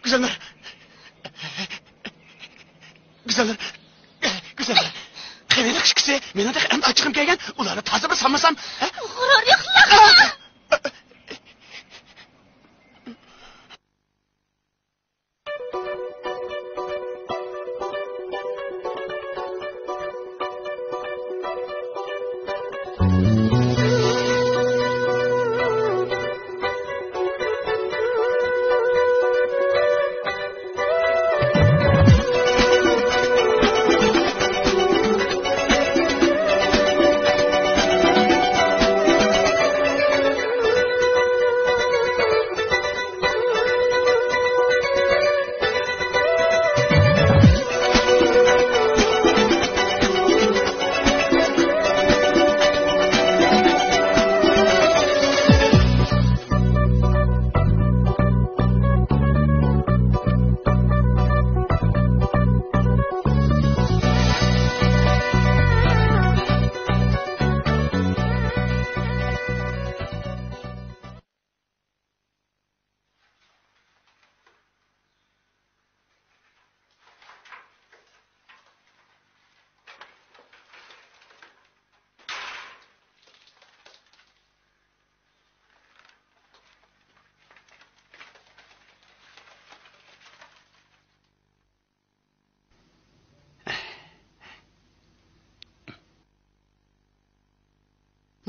Güzeller. Güzeller. Güzeller. Qanday qishkisi, menda ham ochiqim kelgan, ularni toza bir solmasam, G'urur yo'qlar.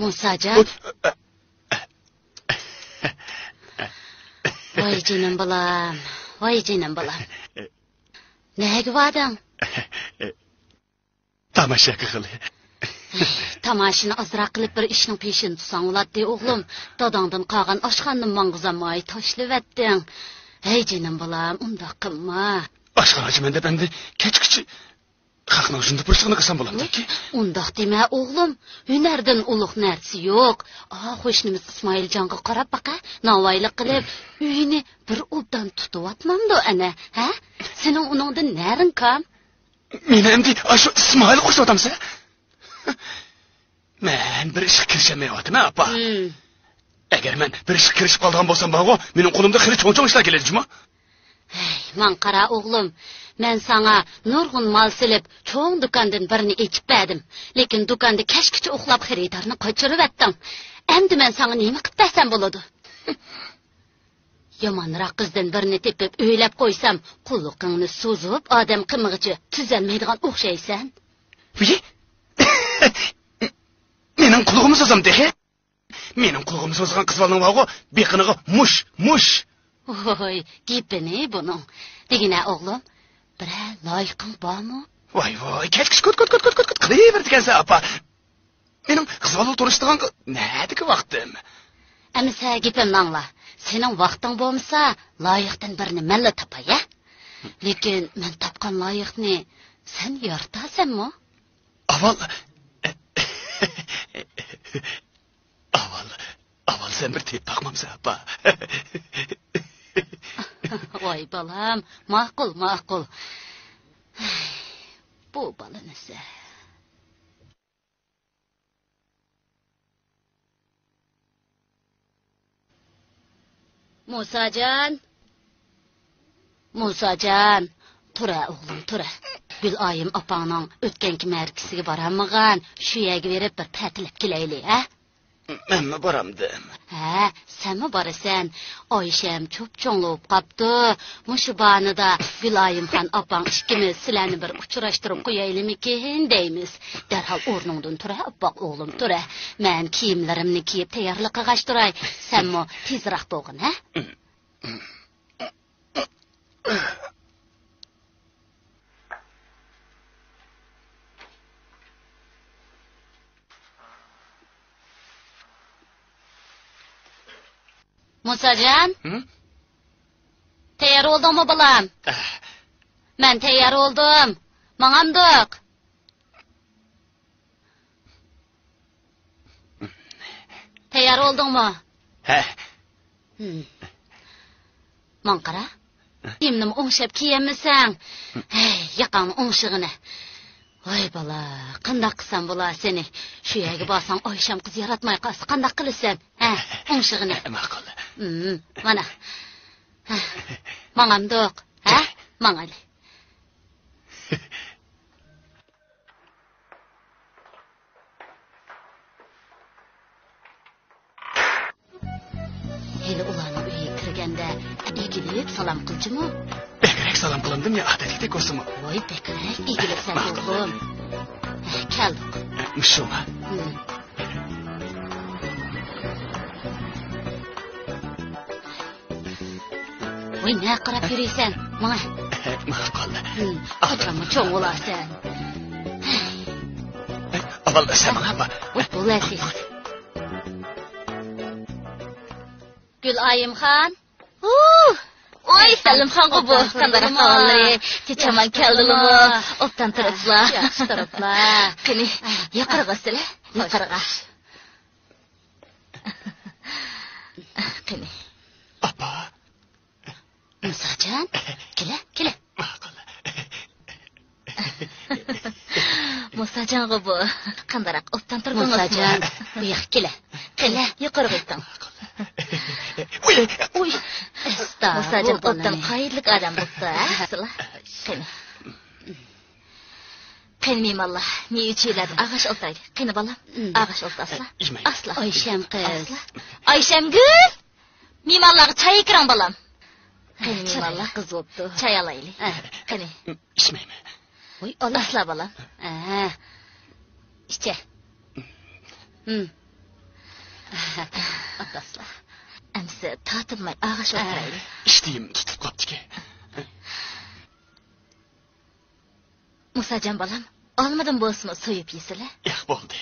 Musacan. Vay canım balam. Vay canım balam. Nega varding? Tamasha qilib. Tamashini azroq qilib bir ishning peshini tutsang bo'ladi, o'g'lim. Dadangdan qolgan oshxonni mang'izamay tashlavatding. Hey canım balam, unda qilma. Oshxonachi menda endi kechgacha Xalqning shunda purishini qilsam bo'ladiki. Undaq dema, o'g'lim. Hunardan ulug' narsa yo'q. Qo'shnimiz Ismoiljonga qarab baqa, navoiylik qilib, uyini bir obdan tutib-atmamdi ana, ha? Sening uningdan naring kam? Meni endi shu Ismoil qo'shyapsan? Men bir ishga kirishamayapman, apa. Agar men bir ishga kirishib qolgan bo'lsam, ba'g'o, mening qo'limda xili cho'ng-cho'ng ishlar keladimi? Man qara o'g'lim, men sana nurg'un mal silib, cho'ng do'kondan birini echib berdim. Lekin do'konda kashkicha uxlab xaridorni qochirib atdim. Endi men sana nima qilib bersam bo'ladi? Yomonroq qizdan birini tepib o'ylab qo'ysam, qulluqingni so'zib, odam qimig'ichi tuzalmaydigan o'xshaysan. Mening qulluqimni so'zamdi. Mening qulluqimni so'zgan qizlarning ba'g'o, beqiniga mush. Oy, gapini buning. Degina o'g'lim, bira loyiqing bormi? Voy, kechkish kut qilaverdi ekansan, apa. Mening qizlarga turishdigan nədiki vaqtim? Amisa gapimni angla. Sening vaqting bo'lmasa, loyiqdan birini menla topay, ya? Lekin men topgan loyiqni sen yortasanmi? Aval sen bir tep bakmamsa, apa. Voy balam, ma'qul. Bu balanisi. Musacan, tura o'g'lim, tura. Gülayim opangning o'tganki markasiga borammagan, shu yerga berib bir ta'tilib kelaylik, ha? Menmi boramdim? Ha, senmi borasan? Oysham cho'pchonlab qopdi. Mushu banida Gülayimxon opang ikkimiz sizlarni bir uchrashtirib qo'yaylikmikin deymiz. Darhol o'rningdan tura, opaq o'g'lim, tura. Men kiyimlarimni kiyib tayyorlik qilg'ashtiray. Senmi tezroq bo'lgin, ha? Musacan? Tayyor oldingmi balam? Men tayyor oldim. Mang'amdiq. Tayyor oldingmi? Ha. Man qara. Kiyimni o'ngshab kiyamisan? Hey, yaqan o'ngshig'ini. Voy bala, qanday qilsam bo'lar seni? Shu yerga borsang Oysham qiz yaratmay qolsa qanday qilasan? Ha, o'ngshig'ini. Ma'qul. Mana. Mağamdıq, hə? Mağali. Hele ulanın üye kirgende igilip salam kılcı mı? Bekerek salam kılındım ya adetlik olsun mu? Oy bekerek igilip sen oğlum. Keldik. Mışılma. Oy ne qarab yürüysen? Mağa. Maqal. Qaçamı çoğ olar sen. Aval sen bana. Oy bol əziz. Gülayım xan. Oy Salim xan bu. Qandara xavalları. Keçaman keldilimi. Optan tarafla. Yaxşı tarafla. Qani, yuqarıga sile. Yuqarıga. Qani. Apa. Musacan. Kele. Maqal. Musacan bu. Qandarak optan turdunuz. Musacan. Uyaq kele. Qani, yuqarıga gittin. Uy. Musacan optan qayırlık adam buldu. Asla. Qani. Qani mimallah. Ne üçüyledi? Ağaç oltaydı. Qani balam. Ağaç oltu asla. Asla. Ayşem kız. Ayşem gül. Mimallah çay ikram balam. Qani mimallah. Kız oldu. Çay alaylı. Qani. İçmeyme. Oy Allah. Asla balam. İçe. Asla. Əmsi tatılmay ağaç oturaylı. İçtiğim tutup kaptı ki. Musacan balam. Almadın boğazımı soyup yesile. Yak boldu.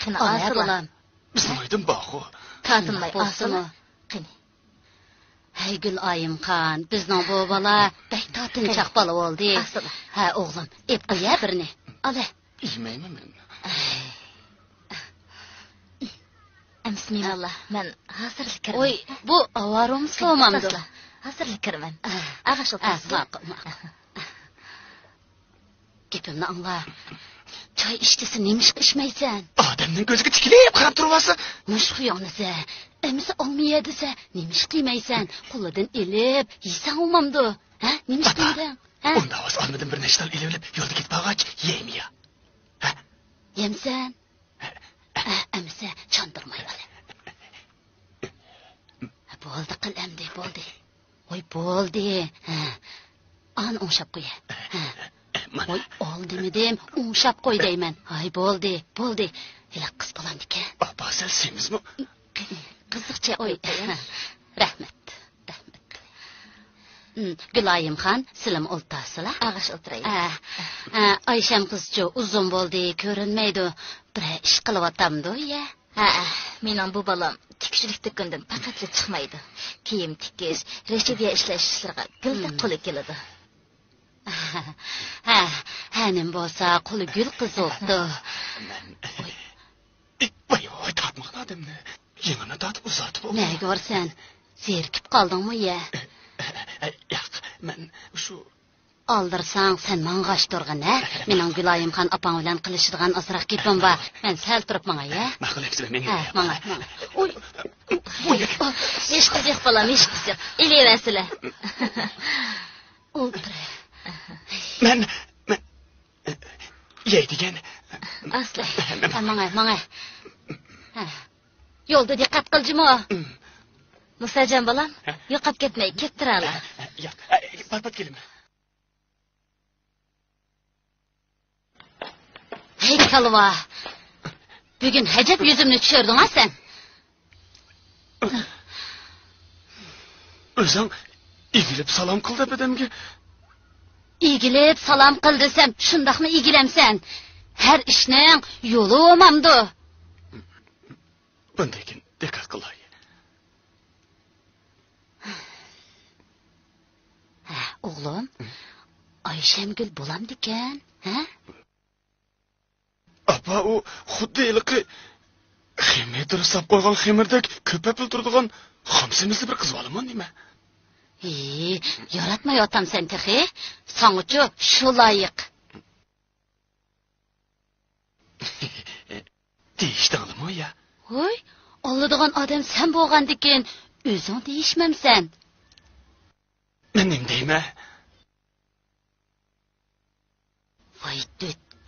Qani Alaya asıla. balam. Bizim aydın bağı. Tatılmay Bolsun asıla. o. Qani. Hey Gülayım xan, bizning bu bala bək tatınçaq bala oldu. Asıla. Ha oğlum, ep qoya birini. Ala. İyimeyme ben. Əmsi mimallah. Mən hazırlı kirmən. Oy, bu avarum soğumamdı. Asla. Hazırlı kirmən. Ağaç oturasıla. Maqıl. Gepimni anla. Çay içtisi neymiş içmeysen? Ademnin gözü tikileyip qarab turubası. Muş xuyanısa, emisi olmayadisa, neymiş qiymeysen? Quladan elib, yiysen olmamdı. Ha, neymiş qiymeden? Onda avaz almadan bir neştal elevlep yolda git bağaç yiyeyim ya. Yemsen? Emisi çandırmay ala. Boldi qil emdi, boldi. Oy boldi. An o'ngshab qo'ya. Oy oldi dedim, o'ngshab qo'y deyman. Ay boldi. Hela qiz bolamdiki. Apa sen semizmi? Qiziqcha oy. Rahmat. Gülayım xan, silim oltasıla. Ağaç oturaylı. Ayşem qizcha uzun bo'ldi, ko'rinmaydi. Bir ish qilyaptamdi ya. Mening bu balam tikişilik dükkandan faqatla chiqmaydi. Kiyim tikish, rechibiya ishlash ishlariga gildek qo'li keladi. Hanim bo'lsa qo'li gul qizibdi. Voy tatmaqın adamni. Yengini tatib uzatib. Ne görsen? Zerkip qaldingmi ya? Yo'q, men shu Aldırsang sen mang'ash turg'in, ha? Mening Gülayım xan opang bilan qilishadigan azroq gapim bor. Men sal turib manga, ya? maqul hepsini men. Manga. Oy. Ish qiziq balam, ish qiziq. Elevasila. O'ldir. Men yeydigan. Asla. Manga. Yo'lda diqqat qiljimi? Musacan balam, yo'qab ketmay, kettirala. Yo'q, pat kelma. Hey kalva. Bugün hacep yüzümni tushırding ha sen. O'zing egilib salom qil deb adamga. İgilip salam qil desam, shundaqmi igilamsan? Har ishning yo'li olmamdi. Bundakin diqqat qilay. Oğlum, Ayşemgül bo'lamdikan, ha? Apa u xuddi ilqi xemetr sap qo'ygan xemirdek ko'papil turadigan xamsimizni bir qizib olaman nima? Yaratmayotam sen texi. Sang'uchu shu loyiq. Deyishdingmi ya? Oy, oladigan odam sen bo'lgandikin, o'zing deyishmamsan. Men nima deyman?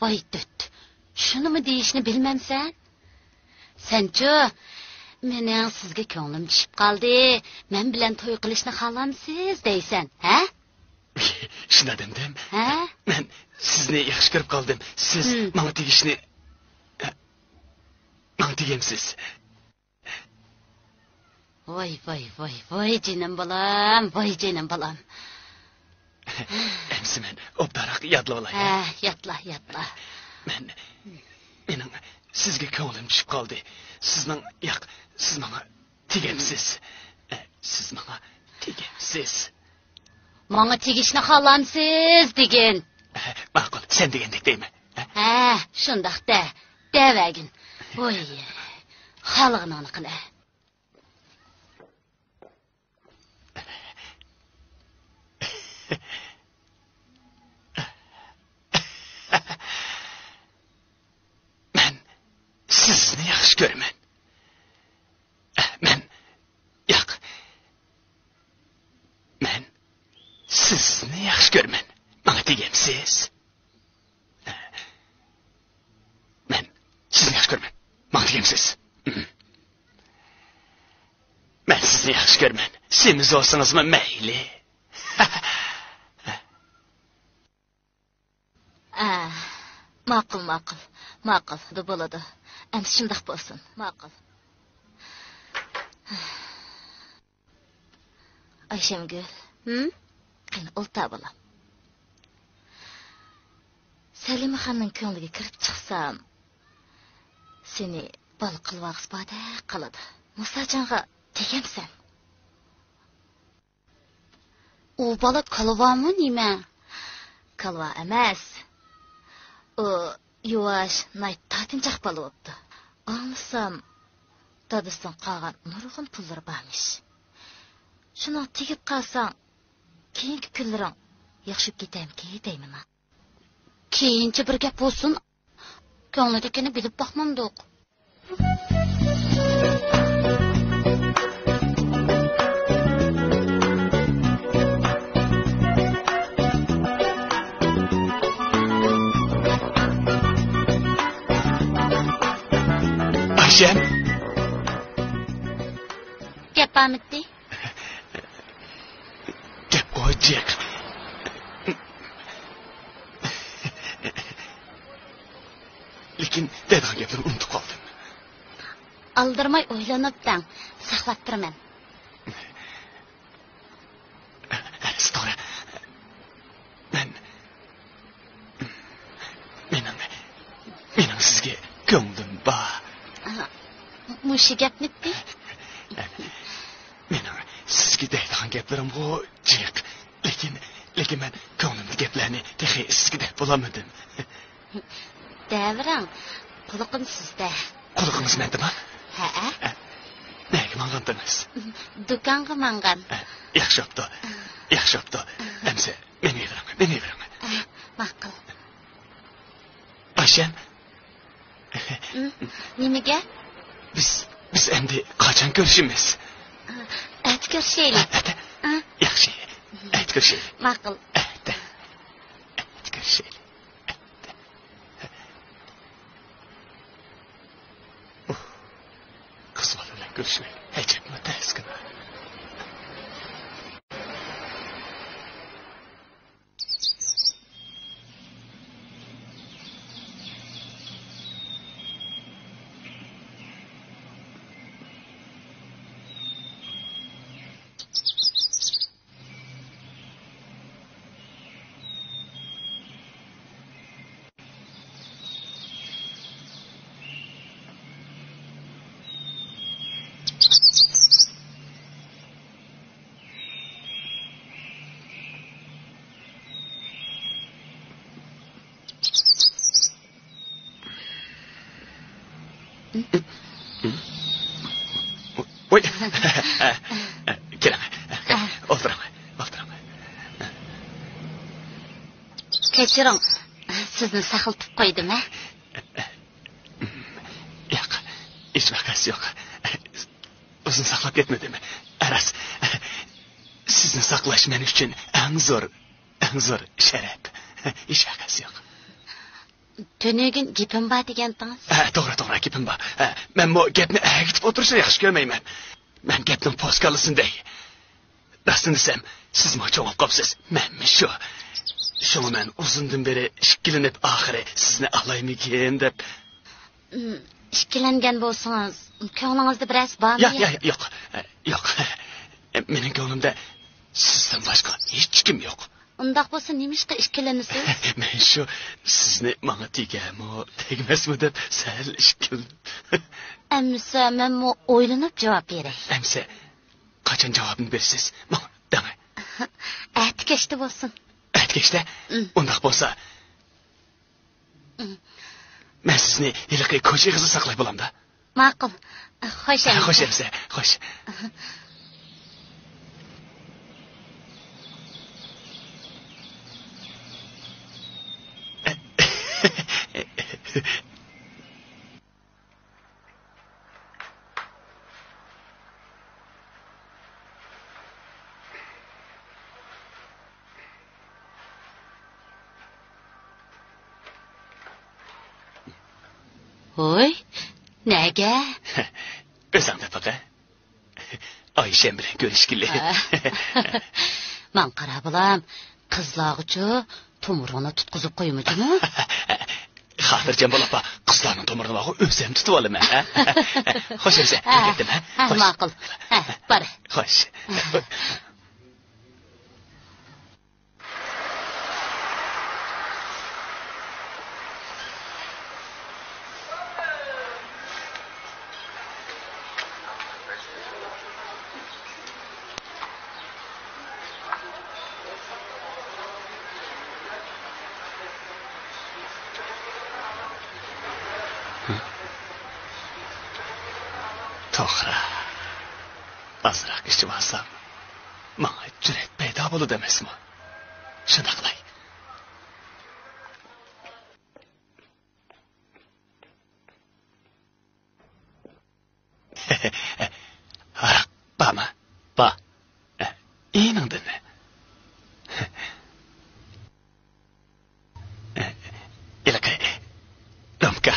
Voy dut. Shunimi deyishni bilmamsan? Sen-chu, mening sizga ko'nglim tushib qoldi. Men bilan to'y qilishni xohlamsiz deysan, ha? Shuna dedim. Ha? Men sizni yaxshi ko'rib qoldim. Siz menga tegishni menga tegamsiz. Voy jinim bolam. Emsi men obdaroq yodlab olay. Ha, yatla. Mening sizga ko'nglim tushib qoldi. Siz menga tegamsiz. Siz menga tegamsiz. Menga tegishni xohlamsiz degan. Ma'qul, sen degandek deymi? Ha, shundoq da. Davagin. Voy. Xalqni qila. Sizni yaxshi ko'raman. Men sizni yaxshi ko'raman. Menga tegamsiz. Men sizni yaxshi ko'raman. Menga tegamsiz. Men sizni yaxshi ko'raman. Semiz olsangizmi mayli. Ma'qul, da bo'ladi. Endi shundoq bo'lsin. Ma'qul. Ayşemgül, qani o'lta bolam. Salimaxonning ko'ngliga kirib chiqsam, seni bol qilvoqs boda qiladi. Musajonga tegamsan. U bola qalvami nima? Qalva emas. O yuvash, nay tatinchaq bo'libdi. Anlasam, dadısın qolgan nurg'un pullar bormish. Shuni tegib qolsang, keyingi kunlaring yaxshib ketamki deyman. Keyinchi bir gap bo'lsin. Ko'ngildagini bilib boqmamdiq. Ayşem. Gap bormidi? Gap qo'yjak. Lekin degan gapni unutib qoldim. Aldirmay o'ylanibdan, saqlab turaman. Story. Mening sizga ko'nglim bor. Mushi gapniki? Mening sizga deydigan gaplarim bo'jiq. Lekin men ko'nglimdagi gaplarni texi sizga deb bo'lamadim. Davran, quliqim sizda. Quliqingiz mendami? Ha. Nega mangandingiz? Do'konga mangan. Yaxshi bo'pti. Endi meni beraman. Ma'qul. Ayşem. Nimaga? Biz endi qachon ko'rishimiz? Ko'rishaylik. Yaxshi. Ko'rishaylik. Ma'qul. Ko'rishaylik. Qiz bola bilan ko'rishmaylik. Hechmi taskin. Oy. Keling. O'tiraman. Kechiring. Sizni saqlatib qo'ydim-a? Yo'q. Hech vaqasi yo'q. O'zini saqlab ketmadimi? Aras. Sizni saqlash men uchun eng zo'r sharaf. Hech haqasi yo'q. Tönegin gepim bor degandingiz. To'g'ri, gapim bor. Men bu gapni agitib o'tirishni yaxshi ko'rmayman. Men gapning poskalisinday. Rastini desam, siz mo'cho'ngib qopsiz. Menmi shu. Shuni men uzundan beri ikkilanib oxiri sizni alaymikin deb. Ikkilangan bo'lsangiz, ko'nglingizda biroz bormi? Yo'q. Mening ko'nglimda sizdan boshqa hech kim yo'q. Undaq bo'lsa, nimishqa ikkilanasiz? Men shu sizni menga tegmasmi deb sal ikkilanib. Amsa, men o'ylanib javob beray. Amsa, qachon javobni bersiz? Dang. Atkashda bo'lsin. Atkashda? Undaq bo'lsa, men sizni iliqi ko'chig'izda saqlay bo'lamda. Ma'qul. Xo'sh. Xo'sh. Oy, nega? O'zimda baqa. Oysham bilan ko'rishgili. Men qara bilam, qizlarga to'mirni tutqizib qo'ymidimi? Xotirjam bo'l opa, qizlarning to'mirini o'zim tutib olaman. Xo'sh, ketdim, ha? Ma'qul. Bor. Xo'sh. To'g'ri. Azroq ichib olsam, menga jur'at paydo bo'ladi emasmi? Shunda qilay. Aroq bormi? Bor. Eningdimi? Ilaqay. Domka.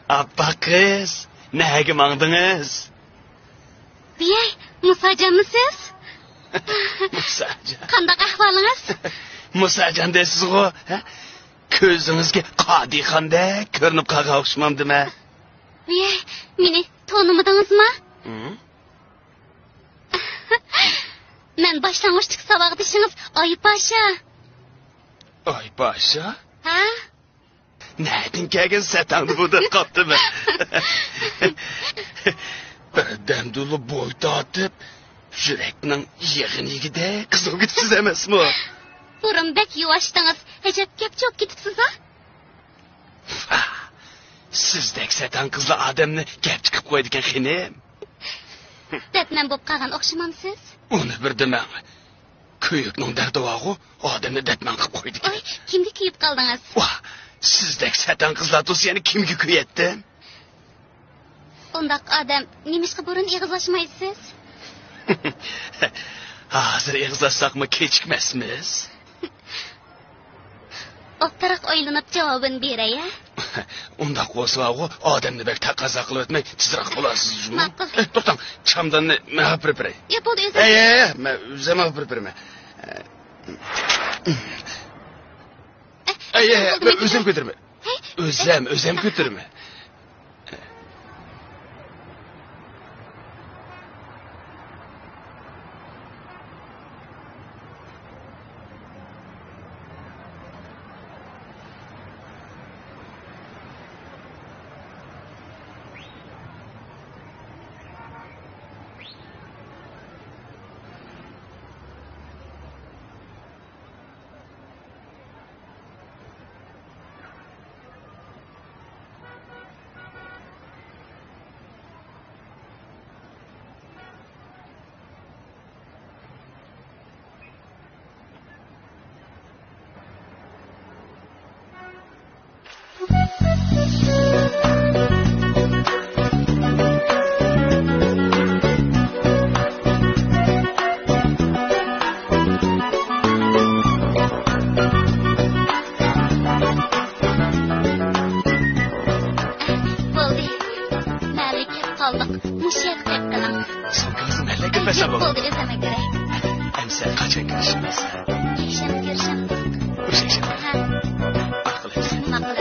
Abba kız, nega mangdınız? Biyay, Musacanmısınız? Musacan. Qandaq ahvalınız? Musacan deysiz go, ha? Ko'zingizga qodixanda ko'rinib qolgan o'xshamamdimi? Biyay, meni tanımadыңызmı? Men başlangıçlık savaqdışınız Ayıp Paşa. Ay paşa. Ha? Nereden kelgan satangni bu deb qopdimi? Birdan dulu bo'y tortib, yurakning yig'inigida qizib ketibsiz emasmi? Burun bek yuvaşdınız. Hecep gap çok gitipsiz ha? Sizdek satan qizlar odamni gap chiqib qo'yadigan xinim. Depmen bo'p qolgan o'xshamamsiz? Uni bir demang. Kuyukning dardi vog'u odamni depman qilib qo'ydi. Oy, kimga kuyib qoldingiz? Vah, sizdek satan qizlar to'siyani kimga kuyatdi? Undaq odam nemishqa burun ig'izlashmaysiz? Hozir ig'izlashsaqmi kechikmasmiz? O'ttiraq o'ylanib javobini beray ya. Undaq bo'lsa odamni bek taqozo qilib o'tmay tezroq bo'lasizmi? Ma'qul. To'xtang, chamdanni men preparay. Ya bo'ldi o'zi. Men o'zim preparayman. O'zim ko'tiraman. O'zim ko'tiraman. Bo'ldi o'zim kerak. Amsa qachon ko'rishamiz? Kecham. O'sha. Ha, Ma'qul. ma'qul.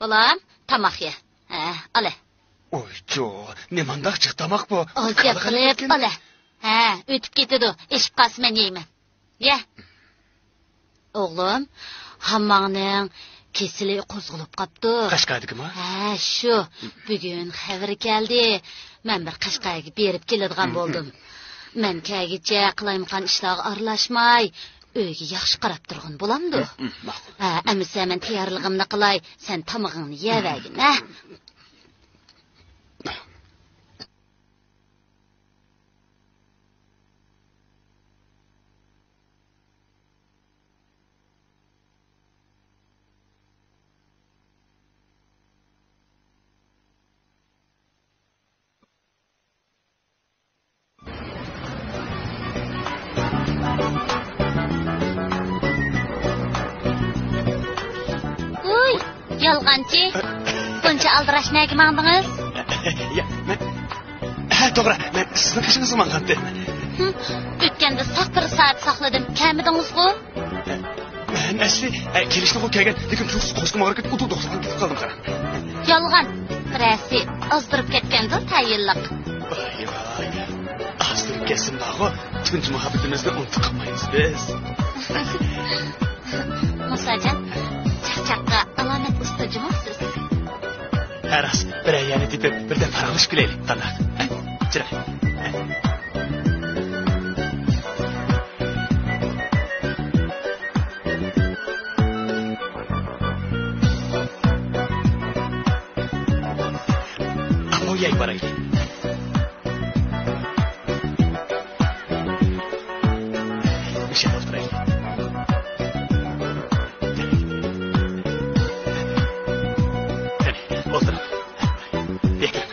Balam, tamaq ye. Ala. Oy, jo, ne mandaqchiq tamoq bu? Ozgap qilib, ala. O'tib ketadi. Eshib qolsa men yeyman. Ye. O'g'lim, hammangning kesili qo'zg'alib qopti. Qashqaydikmi? Shu. Bugun xabar keldi. Men bir Qashqayga berib keladigan bo'ldim. Men kagicha qilayimqan ishlarga aralashmay, uyga yaxshi qarab turgan bo'lamdi. Amisa men tayyorligimni qilay, sen tamog'ingni yeyavagin, ha? Yolg'onchi. Buncha aldirash nega mangdingiz? Ya, men to'g'ri, men Sizin kışınızı mangan değil mi? Ötkende sak bir saat sakladım. Kemidiniz-ku? Ben asli kelişte o kelgen, lekin çok koşkuma hareket udu 90'a gidip kaldım karam. Yalğan. Birisi azdırıp ketkendir tayinliq. Vay vay. Azdırıp kesin bağı, tunç muhabbetimizni unutup kalmayız biz. Musacan, çaqçaqqa alamet ustajımısınız. Her az bir yani tepip birden paramış güleylik. Qanaq. Çıra. Ama yay baraydı. Bir şey oturayım. Otur. Bekle.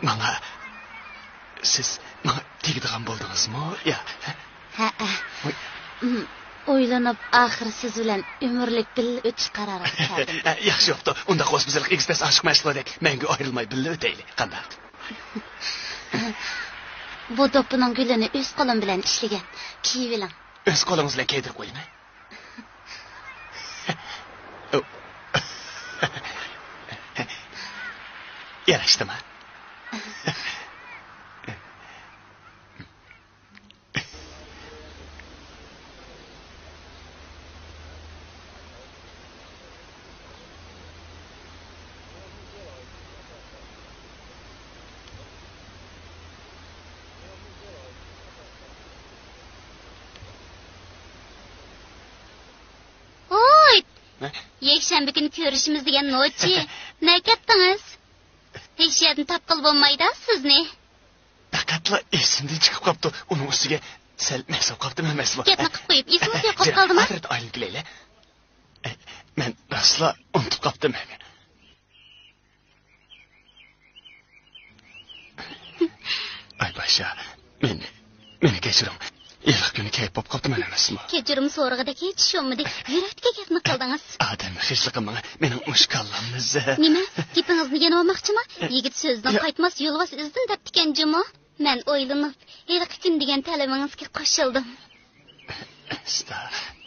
Bana siz bana tegdigan bo'ldingizmi? Ya. Ha. Oylanıp ahir siz bilen ömürlük bil ötüş kararı geldim. Yaxshi yoptu. Unda qo'sh bizlik ekspres aşık mashg'ulotdek menga ayrılmay birga o'taylik. Qanday? Bu dopuning gülünü öz qo'lim bilan ishlagan. Kiyiviling. O'z qo'lingiz bilan kiydirib qo'ying. Yarashdimi? Oy! Ne? Yekşembe günü görüşümüz degan nochi. Ne ketdingiz? Hech yerdan tapqil bo'lmaydi sizni. Faqatla esimdan chiqib qopti. Uning ustiga sal masab qopdimi emasmi? Ketni qilib qo'yib, esimizga qolib qoldimi? Hozir aylanib kelaylik. Men asla unutib qopdim. Ay başa, meni kechiring. Iliq kuni kayib bo'lib qopdim emasmi? Kechirim so'rag'ida hech sho'midi. Yurakga ketni qildingiz. Adam hechligim mening mushkallammiz. Nima? Gapingizni yana olmoqchimi? Yigit so'zdan qaytmas yo'lvas izdan debdikan jimo. Men o'ylanib, iliq kun degan talabingizga qo'shildim.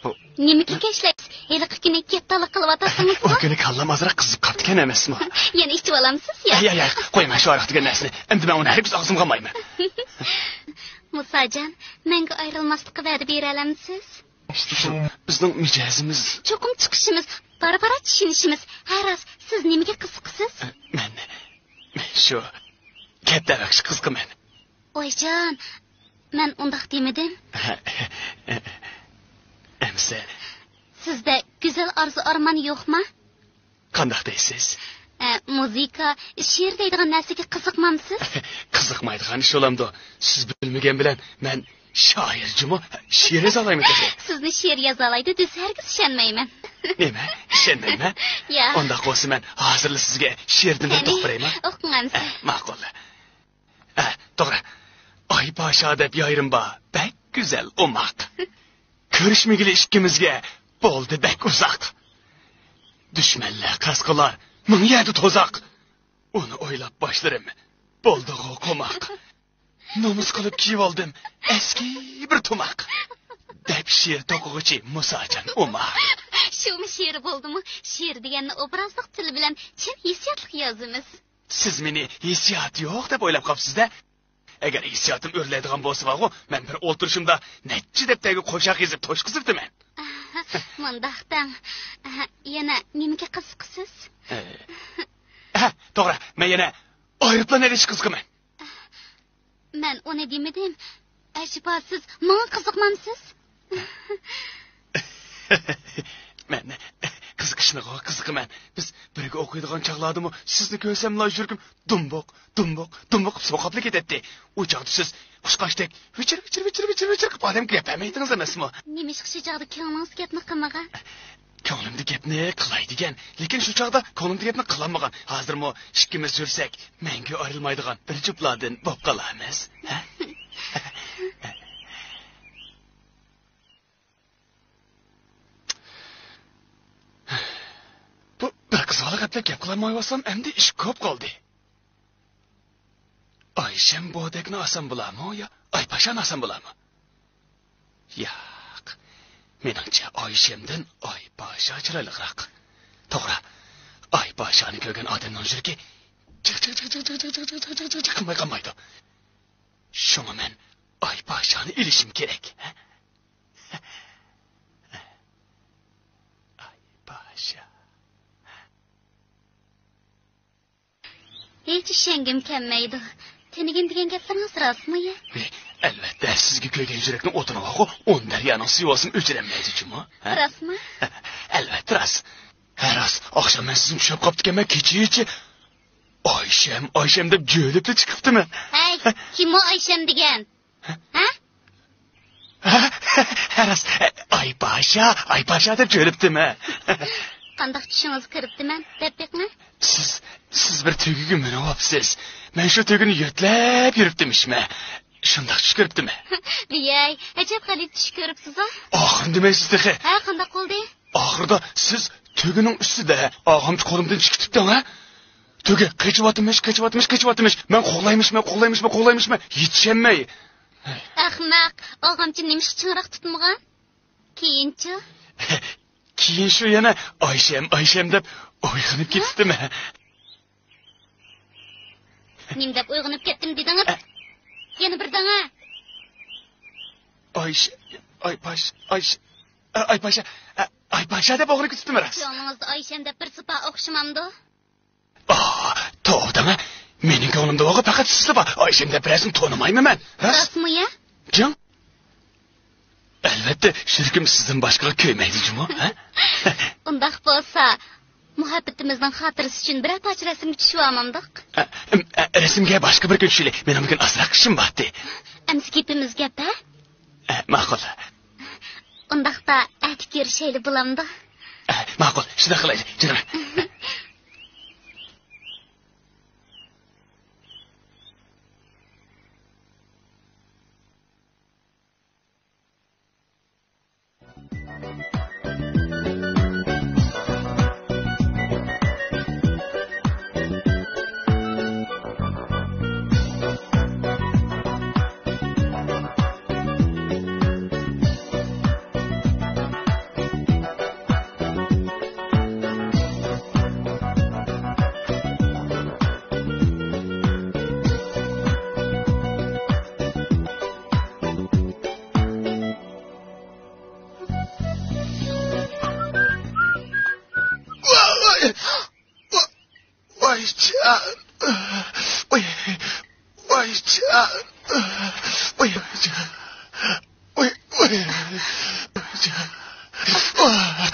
Bu Nimaga kashlaysiz? Iliq kuni kattalik qilib otasizmi? o kuni kallam azra qizib qopdikan emasmi? Yana ichib olamsiz ya? Ay, qo'yma shu ariq degan narsani. Endi men uni hargiz og'zimga olmayman. Musajan, menga ayrilmaslikqa va'da bera olamsiz? Bizning mijozimiz Cho'qim chiqishimiz, bara-bara tushunishimiz. Haras, siz nimaga qiziqsiz? men shu katta vaqt qizqiman. Oyjon, men undaq demadim. Emsa, Sizda go'zal orzu-armon yo'qmi? qanday deysiz? Muzika, she'r deydigan narsaga qiziqmamsiz? Qiziqmaydigan ish olamdi. Siz bilmagan bilan men shoirjimi? She'r yozalayman. Sizni she'r yozalaydi desa hargiz ishonmayman. Nima? Ishonmayman? Ya. Unda qo'ysa men hozirla sizga she'rni o'qib berayman. O'qing'ansiz. Ma'qul. To'g'ri. Ay pasha deb yoyrim bor. Bek go'zal umaq. Ko'rishmagili ikkimizga bo'ldi bek uzoq. Dushmanlar qasqilar, ming yerda to'zoq. Uni o'ylab boshlarim. Bo'ldi qo'maq. Nomus qilib kiyib oldim eski bir tumaq. Deb she'r to'qig'ichi Musajan umaq. Shumi she'r bo'ldimi? She'r deganni obrazliq til bilan chin hissiyotli yozimiz. Siz meni hissiyot yo'q deb o'ylab qopsiz-da. Agar hissiyotim o'rlaydigan bo'lsa-ku, men bir o'ltirishimda nechi debdagi qo'shoq yezib to'shqizibdiman. Mundaqdan yana nimaga qiziqsiz? To'g'ri, men yana aeroplan erish qiziqaman. Men uni demadim. Ajaba siz menga qiziqmamsiz? Men qiziqaman. Biz birga o'qiydigan chaqlardimi, sizni ko'rsamla yurgim dumboq soqoqlik ketdi. U chaqda siz qushqashdek vichir qilib odamga gapirmaydingiz emasmi? Nima shu chaqda ko'nglingiz gapni qilmagan? Ko'nglimda gapni qilay degan, lekin shu chaqda ko'nglimda gapni qilolmagan. Hozirmi ikkimiz yursak, menga ayrilmaydigan bir jupladan bo'lib qolamiz, ha? Bu bir qizg'aliq atlab gap qilolmay olsam, endi ish ko'p qoldi. Oyshem bodekni olsam bo'ladimi yo Oypashani olsam bo'ladimi? Yo'q. Meningcha Oyshemdan Oypasha chiroyliroq. To'g'ri. Oypashani ko'rgan odamning yuragi qilmaydi. Shunga men Oypashani ilishim kerak. Oypasha. Hech ishengim kelmaydi. Tenigim degan gaplaringiz rostmi? Albatta, sizga ko'ygan yurakni o'tirg'u 10 daryoning suvosini o'chiramaydi-chimi? Rostmi? Albatta, rost. Rost, oqshom men sizning ushlab qoptikanman, kecha Oyshem deb jo'libdi chiqibdimi? Hey, kim o Oyshem degan? Ha? Rost, Oypasha deb jo'libdimi? Qandoq tushingiz kiribdimi? Debmi? Siz bir tugiga minib olibsiz. Men shu tugini yo'tlab yuribdimishmi? Shundoq tush ko'ribdimi? Biyay, ajab g'alib tush ko'ribsiz-a? Oxirni demaysiz-da. Ha, qandoq qildi? Oxirida siz tugining ustida og'amchi qo'limdan chiqibdi-da. Tugi qichiyotmish. Men qo'g'laymishmi? Yetishmay. Ahmaq, og'amchi nimish chinroq tutmagan? Keyinchi? Keyin shu yana Oyshem deb uyg'onib ketdimi? Nim deb uyg'onib ketdim dedingiz? Yana bir dana. Oypasha deb o'g'ri ketdimi ras? Yo'lingizda Oyshem deb bir sipa o'xshamamdi. To'g'rimi? Mening ko'nglimda o'g'i faqat siz bor. Oyshem deb rasm tonimayman men. Rostmi? Kim? Albatta, shirkim sizdan boshqa ko'ymaydi-ku, ha? Undaq bo'lsa, muhabbatimizning xotirasi uchun bir parcha rasm tushib olmamdiq. Rasmga boshqa bir kun tushaylik. Men bugun azroq ishim bordi. Amsi gapimiz gap-a? Ma'qul. Undaqda aytib ko'rishayli bo'lamdi. Ma'qul, shunday qilaylik, jinim.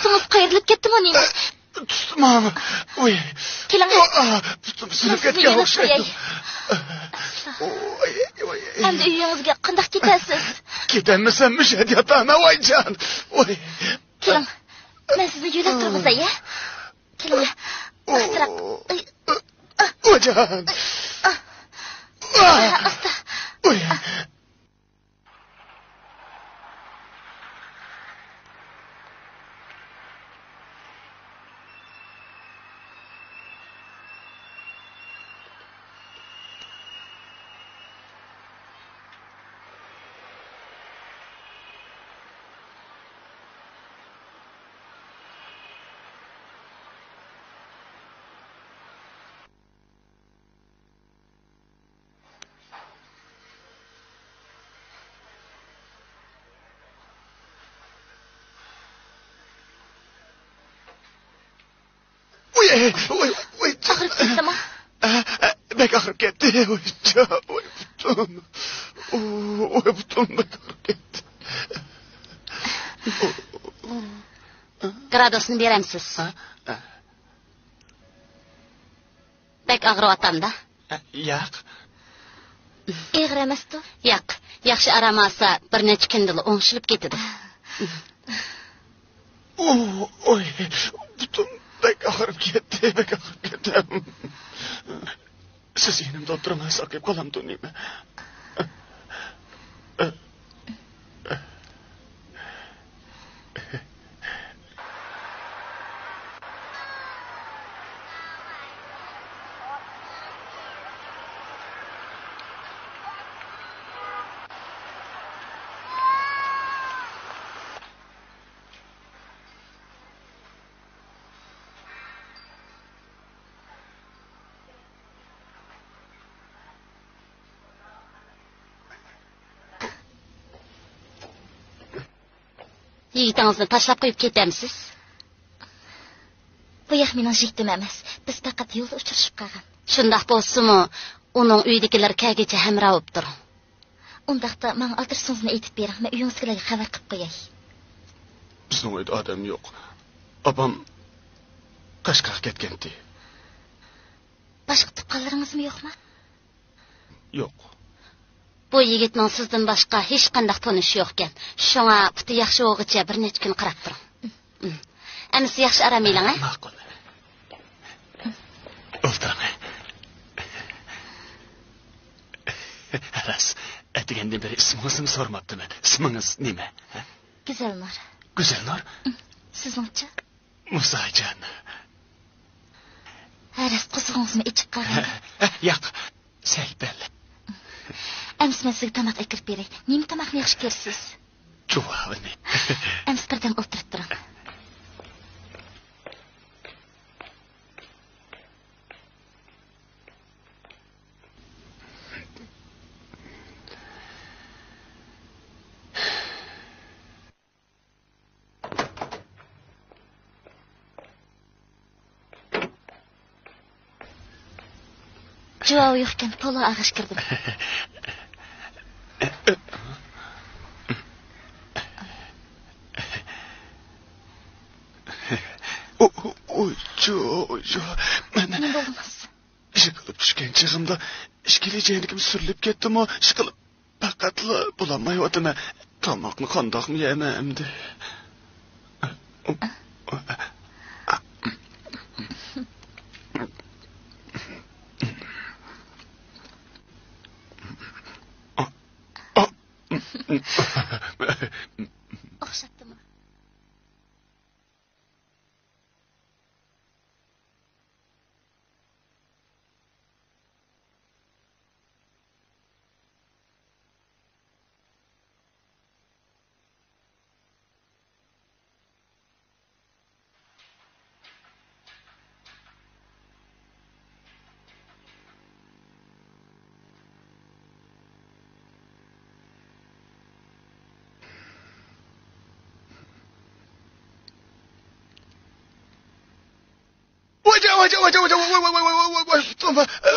Tutunib qayrilib ketdimi uning? Tutmam. Keling. Sinib ketgan o'xshaydi. Endi uyingizga qandoq ketasiz? Ketamisanmi shadiyatana voyjon? Keling. Men sizni yo'lab turg'izay-a? Keling. Astroq. Voyjon. Asta. Ag'rib ketdimi? Bek ag'rib ketdi. Butun bek ag'rib ketdi. Gradusni beramsiz. Bek ag'riyotanda. Yo'q. Ig'ir emas-ku. Yo'q, yaxshi aramasa bir necha kundil o'ngshilib ketadi. Butun bek ag'rib ketdi. Siz yonimda o'tirmay saqib qolamdi nima? Yigitingizni tashlab qo'yib ketamsiz? Bu yoq mening jigdim emas. Biz faqat yo'lda uchrashib qolgan. Shundaq bo'lsa-mu, uning uydagilar kelgacha hamroh bo'lib turing. Undaqda menga adresingizni aytib bering, men uyingizga xabar qilib qo'yay. Bizning uyda odam yo'q. Opam Qashqarga ketgandi. Boshqa tuqqanlaringizmi yo'qmi? Yo'q. Bu yigitning sizdan boshqa hech qanday tanishi yo'q ekan. Shunga puti yaxshi o'g'icha bir necha kun qarab turing. Ammo yaxshi aramaylang, ha? Ma'qul. O'ltiring. Aras, aytgandan beri ismingizni so'ramabdiman. Ismingiz nima? Güzelnur. Güzelnur? Sizningchi? Musajon. Aras qizg'ingizmi ichib qolgan? Yo'q, salbal. Ammo men sizga tamoq aytib beray. Nima tamoqni yaxshi ko'rsiz? Juvoni. Ammo birdan o'tirib turing. Javob yo'qkan to'la ag'ish kirdim. Mana nima bo'ldi? Ishqilib tushgan chig'imda ishkilajaynikim surilib ketdimi, ishqilib faqatla bo'lolmayotimi. Tomoqni qandoqmi yemamdi. O'xshatdimi?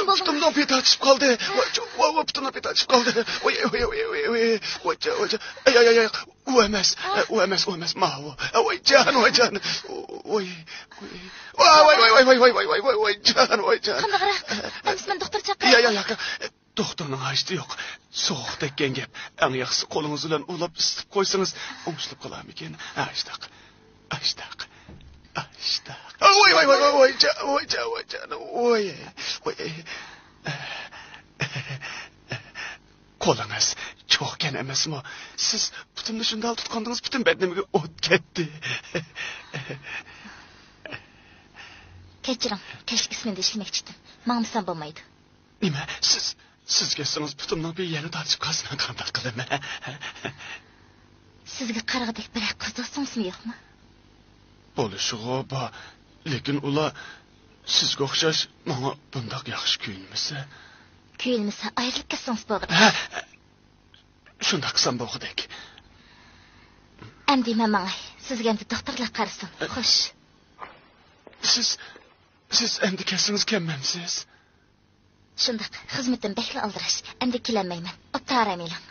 Putumdan pet açıp kaldı. Putumdan pet açıp kaldı. Ay. O emez. Mahu. Oy can. Vay can. Qanday Ammo men doktor chaqiraman. Ya. Doktorning hajati yo'q. So'q tekkan gap. Eng yaxshisi qo'lingiz bilan ulab isitib qo'ysangiz, o'ngishilib qolarmikin. Ashtaq. Oy. Qo'lingiz cho'kkan emasmi? Siz putimni shunday tutqandingiz, putim badaniga o't ketdi. Kechiring, kechki ismini ishlamoqchi edim. Ma'nosan bo'lmaydi. Nima? Siz kelsangiz putimning bir yana tartib qolsin, qanday qilaman? Sizga qarag'idek bir qiz do'stingizmi yo'qmi? Bo'lishig'i bor, lekin ular sizga o'xshash menga bundoq yaxshi kuyinmasa. Kuyinmasa ayrilib ketsangiz bo'ladi. Shunday qilsam bo'lg'idek. Endi menga sizga endi doktorlar qarasin. Xo'sh. Siz endi kelsangiz kelmamsiz? Shunday, xizmatim bekla aldirash. Endi kelmayman. O'taramayman.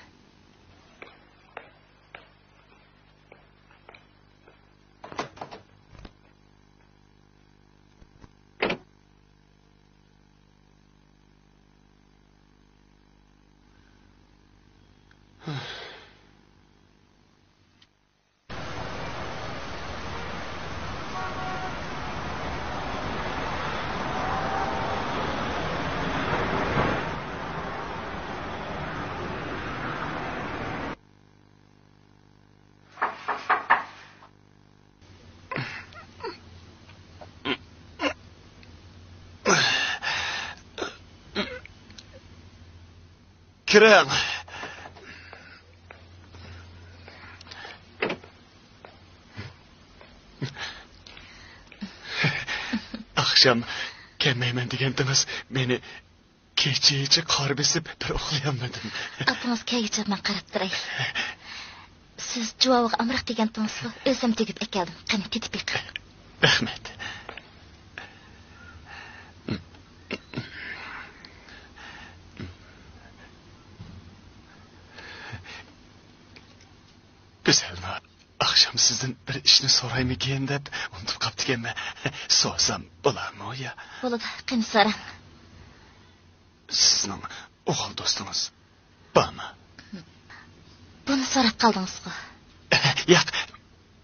Kiring. Akşam kelmayman degandingiz, meni kecha qor besib bir uxlayolmadim. Apamiz kelgacha men qarab turay. Siz cevabı amraq degan to'ng'izga o'zim tegib ekeldim. Qani tetib. Rahmat. Güzel Nur. Akşam sizden bir işini sorayım ekan deb unutib qaptikanman. So'sam bo'ladimi o ya? Bo'ladi, qani so'rang. Sizning o'g'il do'stingiz bormi? Buni so'rab qoldingiz-ku. Yo'q,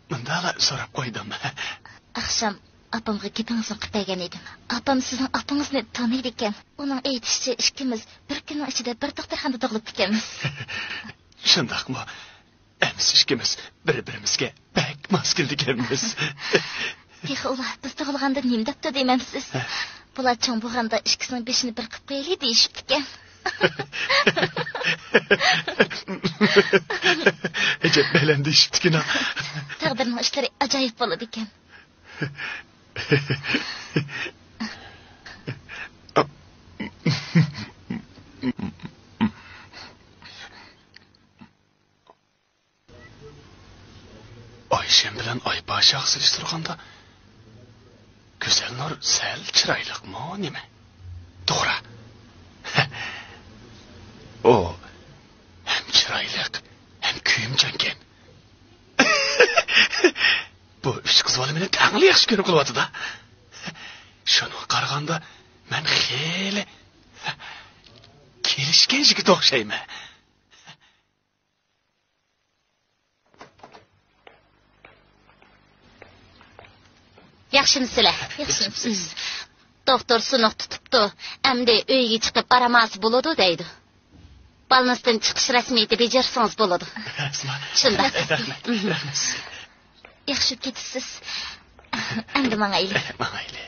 bundaqa so'rab qo'ydim. Akşam apamga gapingizni qilgan edim. Apam sizning opangizni taniydi ekan. Uning aytishicha ikkimiz bir kunning ichida bir doktorxonada tug'ilib ketganmiz. Shundaqmi? Ems ikkimiz bir-birimizga bak mos kelganmiz. Ular biz tug'ilganda nima debdi deymansiz? Bular cho'ng bo'lganda ikkisining beshini bir qilib qo'yaylik deyishibdi ekan. Ecep bilen deyishibdi-ki. Taqdirning ishlari ajoyib bo'ladi ekan. Ayşem bilen Aybaşı aksiliştirganda Güzel Nur sel çıraylık mı o nime? Doğru. O hem çıraylık hem kuyumcanken. Bu üç kız vali meni tağlı yaxşı görüp kılvadı da. Şunu qaraganda men xeyli kelishgan jigit o'xshayman. Yaxshimisilar? Yaxshimisiz. Doktor sinoq tutibdi. Endi uyga chiqib baramas bo'ladi deydi. Balnisdan chiqish rasmiyati bejarsangiz bo'ladi. Shunda. Rahmat. Yaxshi ketasiz. Endi mangayli. Mangayli.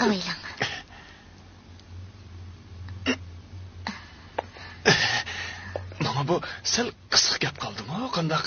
Avaylang. Mana bu sal qisqa gap qoldimi? Qandaq?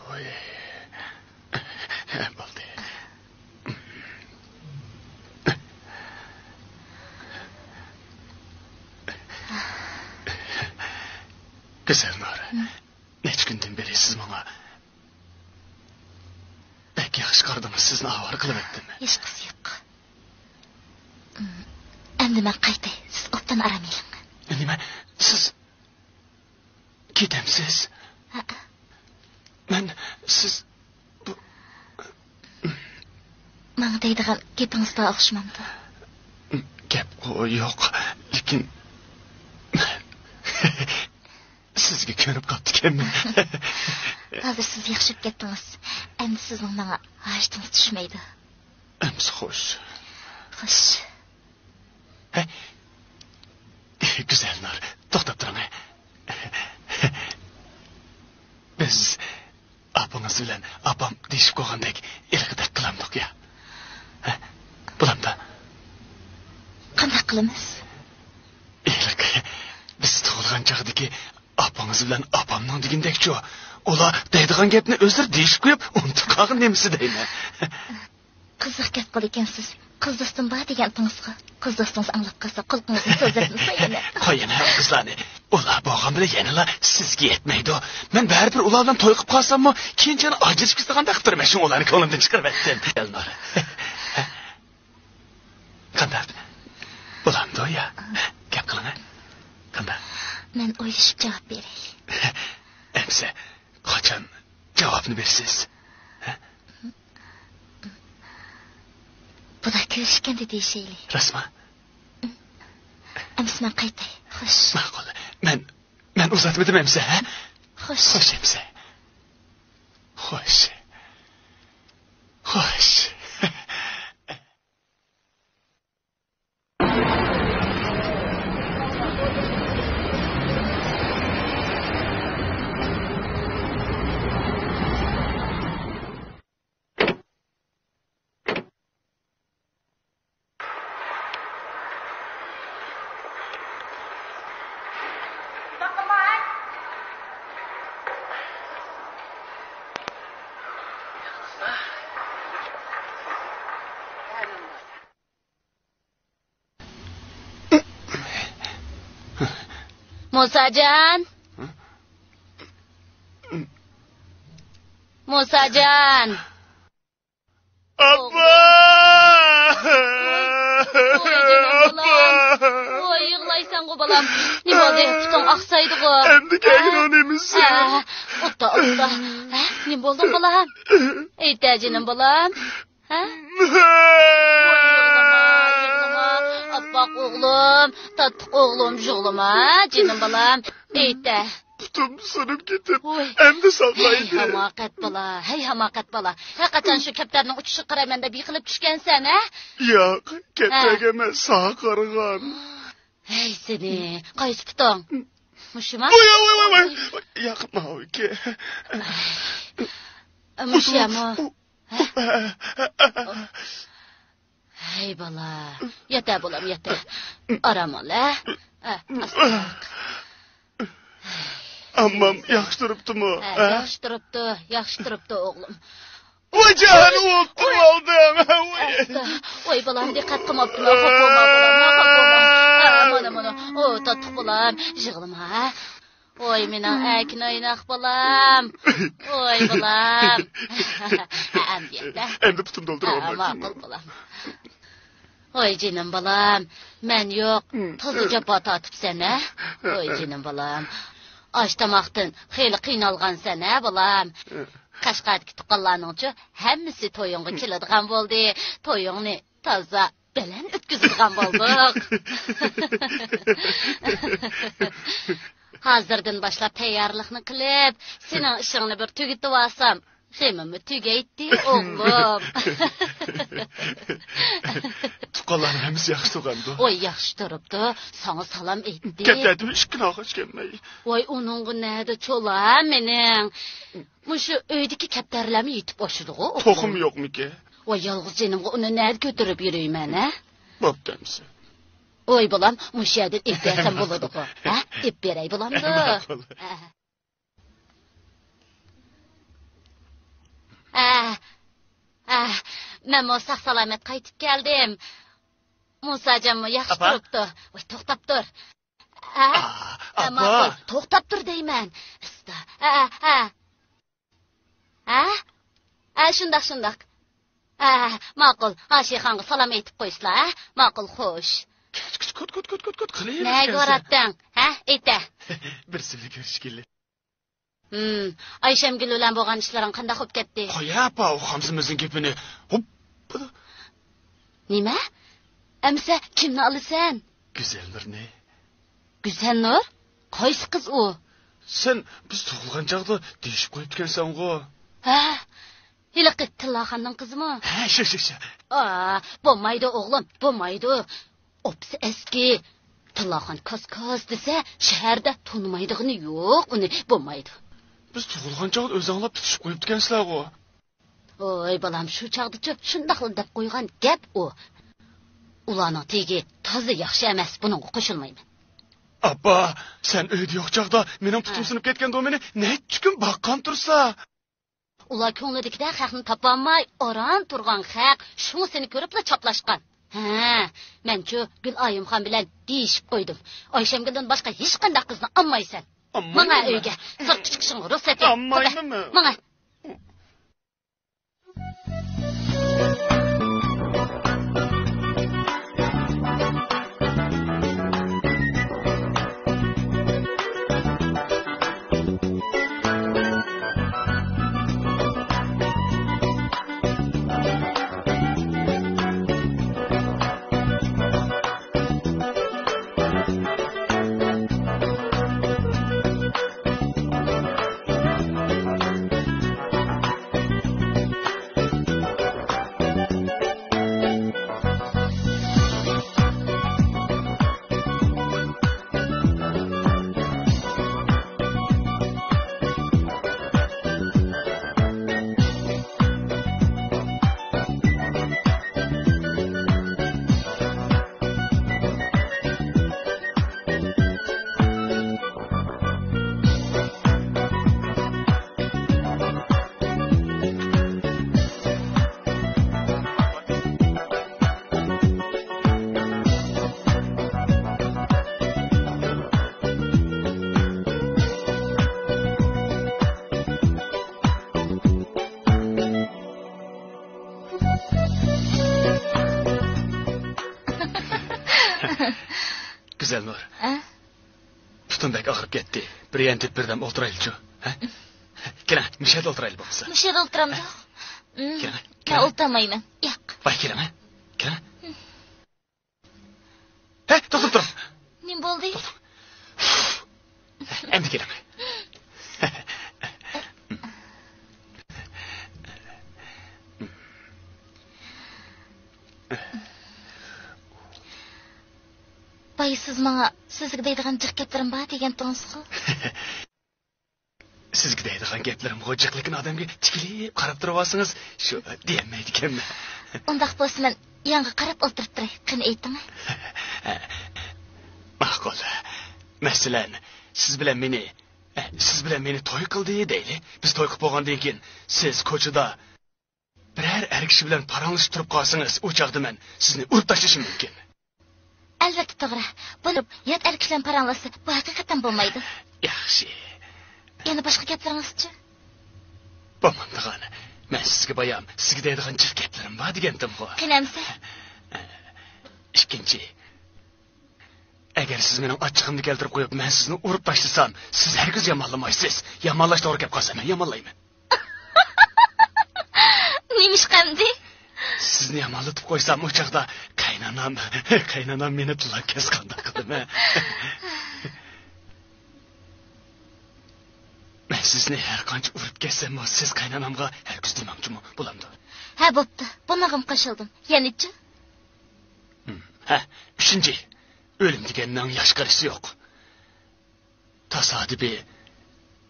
Oy. Bo'ldi. Güzel Nur. Neç günden beri siz bana pek yaxşı qardınız, sizni avar qilib etdimmi? Hech qisi yo'q. Endi men qaytay, siz obdan aramayling. Nima? Siz ketamsiz? Men siz bu Manga deydigan gapingizga o'xshamamdi. Gap yo'q, lekin sizga ko'rib qoptikanman. Hozir siz yaxshi ketdingiz. Endi sizning menga g'ashtingiz tushmaydi. Ems xo'sh. Xo'sh. Güzel Nur, to'xtab turing. Biz apangiz bilan apam deyishib qo'ygandek ilg'idek qilamdik ya. Bulamda. Qanday qilamiz? Ilg biz tug'ilgan chog'dagi apangiz bilan apamning degandek-chu. Ular deydigan gapni o'zlari deyishib qo'yib, unutib qolgan nemisi deyman. Qiziq gap qil ekansiz. Qiz do'stim bor degan to'ng'izga. Qiz do'stingiz anglab qolsa, qulqingizni so'zlatni qo'yinglar. Qo'ying, qizlarni. Ular bo'lgan bilan yanala sizga yetmaydi. Men baribir ular bilan to'y qilib qolsam-mu, keyinchani ajrashib ketganda qilib turman. Shu ularni ko'nglimdan chiqarib etdim. Elnor. Qanday? Bulamdi ya. Gap qiling. Qanday? Men o'ylashib javob beray. Emsa, qachon javobni bersiz? Bular ko'rishganda deyishaylik. Rasman. Əmsə mən qaytay. Xoş. Ma'qul. Men uzatmadım emse, ha? Xoş. Xoş emse. Xoş. Xoş. Musacan. Musacan. Abba! Oy yığlaysan go balam. Ne oldu? Tutun aksaydı go. Endi kegin onu emişsin. Utta. Ne oldu balam? Eytəcinin balam. Ha? Yığlama. Abbaq oğlum, tatlı oğlum, yığlama. Canım balam. Eytə. Tutum sınıp gitip. Endi saklaydı. Hey hamakat bala. Hakikaten şu keplerinin uçuşu kıramende bir kılıp düşken sen ha? Yok, keptegeme sağa karıgan. Hey seni, kayısı tutun. Muşuma? Oy. Yakma o ki. Muşuma. Hey bala. Yeter bulam yeter. Arama la. Ammam yaxşı duruptu mu? Yaxşı duruptu oğlum. Oy canı oldu aldım. Oy balam dikkat kımaptına kopulma balam. Mana. O tatlı balam. Jığılma. Oy menin əkin oynaq balam. Oy balam. Əmdiyətdə. Endi putum dolduramam. Maqul balam. Oy canım balam. Mən yox. Tazıca bat atıp sen ha? Oy canım balam. Aştamaqtın xeyli qiynalğan sen ha balam. Qashqadagi tuqqanlarningchi hammasi to'yingga keladigan bo'ldi. To'yingni toza bilan o'tkazadigan bo'ldik. Hozirdan boshlab tayyorlikni qilib, sening ishingni bir tugatib olsam, xemimni tugaytdi o'g'lim. Tuqqanlarning hammasi yaxshi tuqqandi. Oy yaxshi turibdi. Sana salam aytdi. Ketdim ishkina og'ach kelmay. Oy uningga nada cho'la mening. Mushu uydagi kaptarlarni yetib oshirdi-ku. To'xim yo'qmi-ki? Oy yolg'iz jenimga uni nada ko'tarib yurayman, ha? Bo'pdimsi. Oy bolam, mush yerdan ip bersam bo'ladi-ku. Ha? Ip beray bolamda. Men sog' salomat qaytib keldim. Musajanmi yaxshi turibdi. Voy to'xtab tur. Ma'qul, to'xtab tur deyman. Shundoq. Ma'qul, Ashixonga salom aytib qo'ysizlar, ma'qul, xo'sh. Kut qiling. Ne ko'ratding? Ayta. Bir sizga ko'rishgili. Ayşemgil bilan bo'lgan ishlaring qanday bo'lib ketdi? Qo'ya apa, o xamsimizning gapini. Nima? Amsa kimni olasan? Güzelnurni. Güzelnur? Qaysi qiz u? Sen biz tug'ilgan chaqda deyishib qo'yibgansan-ku. Hiliqi Tillaxonning qizimi? Shu. Bo'lmaydi o'g'lim, bo'lmaydi. Opsi eski. Tillaxon kos desa, shaharda tonimaydig'ini yo'q, uni bo'lmaydi. Biz tug'ilgan chaqda o'zinglar tutishib qo'yibgansizlar-ku. Oy balam, shu chaqdacha shundoq deb qo'ygan gap u. Ularning tegi toza yaxshi emas, buningga qo'shilmayman. Abba, sen uyda yo'q chaqda mening putum sinib ketganda meni necha kun baqqan tursa. Ular ko'ngildagidek haqni topolmay, oran turgan haq, shuni seni ko'ribla chaplashgan. Men-chu Gulayimxon bilan deyishib qo'ydim. Oyshamgildan boshqa hech qanday qizni olmaysan. Mana uyga sirtib chiqishing ruxsat et. Olmaymanmi? Mana. Güzel Nur. Ha? Putunbek ağrıp gitti. Bir yentip birden oturaylıcı. Kene, Mişel oturaylı bolsa. Mişel oturam yo'q. Kene. Men o'ltamayman. Yo'q. Bay keleme. Kene. To'xtab tur. Nim bo'ldi? Endi keleme. Bay, siz menga sizga deydigan jiq gaplarim bor degan to'ngsiz-ku. Sizga deydigan gaplarim g'o'jiq, lekin odamga tikilib qarab turib olsangiz, shu deyolmaydi ekanman. Undaq bo'lsa men yonga qarab o'tirib turay. Qani ayting. Ma'qul. Masalan, siz bilan meni to'y qildi deyli. Biz to'y qilib bo'lgandan keyin siz ko'chada biror er kishi bilan paranglashib turib qolsangiz, u chaqda men sizni urib tashlashim mumkin. Albatta to'g'ri. Buni yot er kishilar paranglasa, bu haqiqatan bo'lmaydi. Yaxshi. Yana boshqa gaplaringiz-chi? Bo'lmadigan. Men sizga bayam, sizga deydigan jiq gaplarim bor degandim-ku. Qanamsa? Ikkinchi. Agar siz mening ochig'imni keltirib qo'yib, men sizni urib tashlasam, siz hargiz yomonlamaysiz. Yomonlash to'g'ri gap qolsa, men yomonlayman. Nemish qamdi? Sizni yomonlatib qo'ysam, o chaqda qaynonam meni tilab kesqanda qildim. Men sizni har qancha urib ketsam, siz qaynonamga hargiz demoqchimi bo'lamdi. Ha, bo'pti. Bunaqam qo'shildim. Yanichi? Uchinchi. Ölüm deganning yaxshi yo'q. Tasodifiy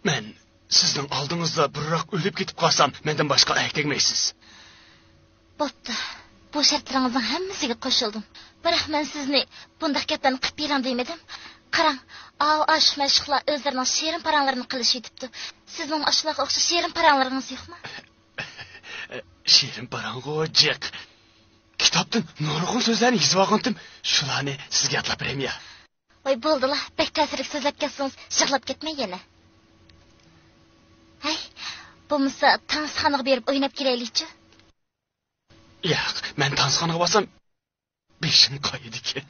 men sizning oldingizda birroq o'lib ketib qolsam, mendan boshqa ayak tegmaysiz. Bo'pti. Bu shartlaringizning hammasiga qo'shildim. Biroq men sizni bunday gaplarni qilib beram demedim. Qarang, ash mashqlar o'zlarining shirin paranglarini qilish yetibdi. Sizning ashlarga o'xshash shirin paranglaringiz yo'qmi? Shirin parang'ojiq. Kitobdan nurg'un so'zlarni yozib olgandim. Shularni sizga atlab beraman ya. Voy bo'ldilar. Bek ta'sirli so'zlab ketsangiz, yig'lab ketmay yana. Hay, bo'lmasa tanzxonaga berib o'ynab kelaylikchi. Yo'q, men tanzxonaga borsam beshim qo'ydi ekan.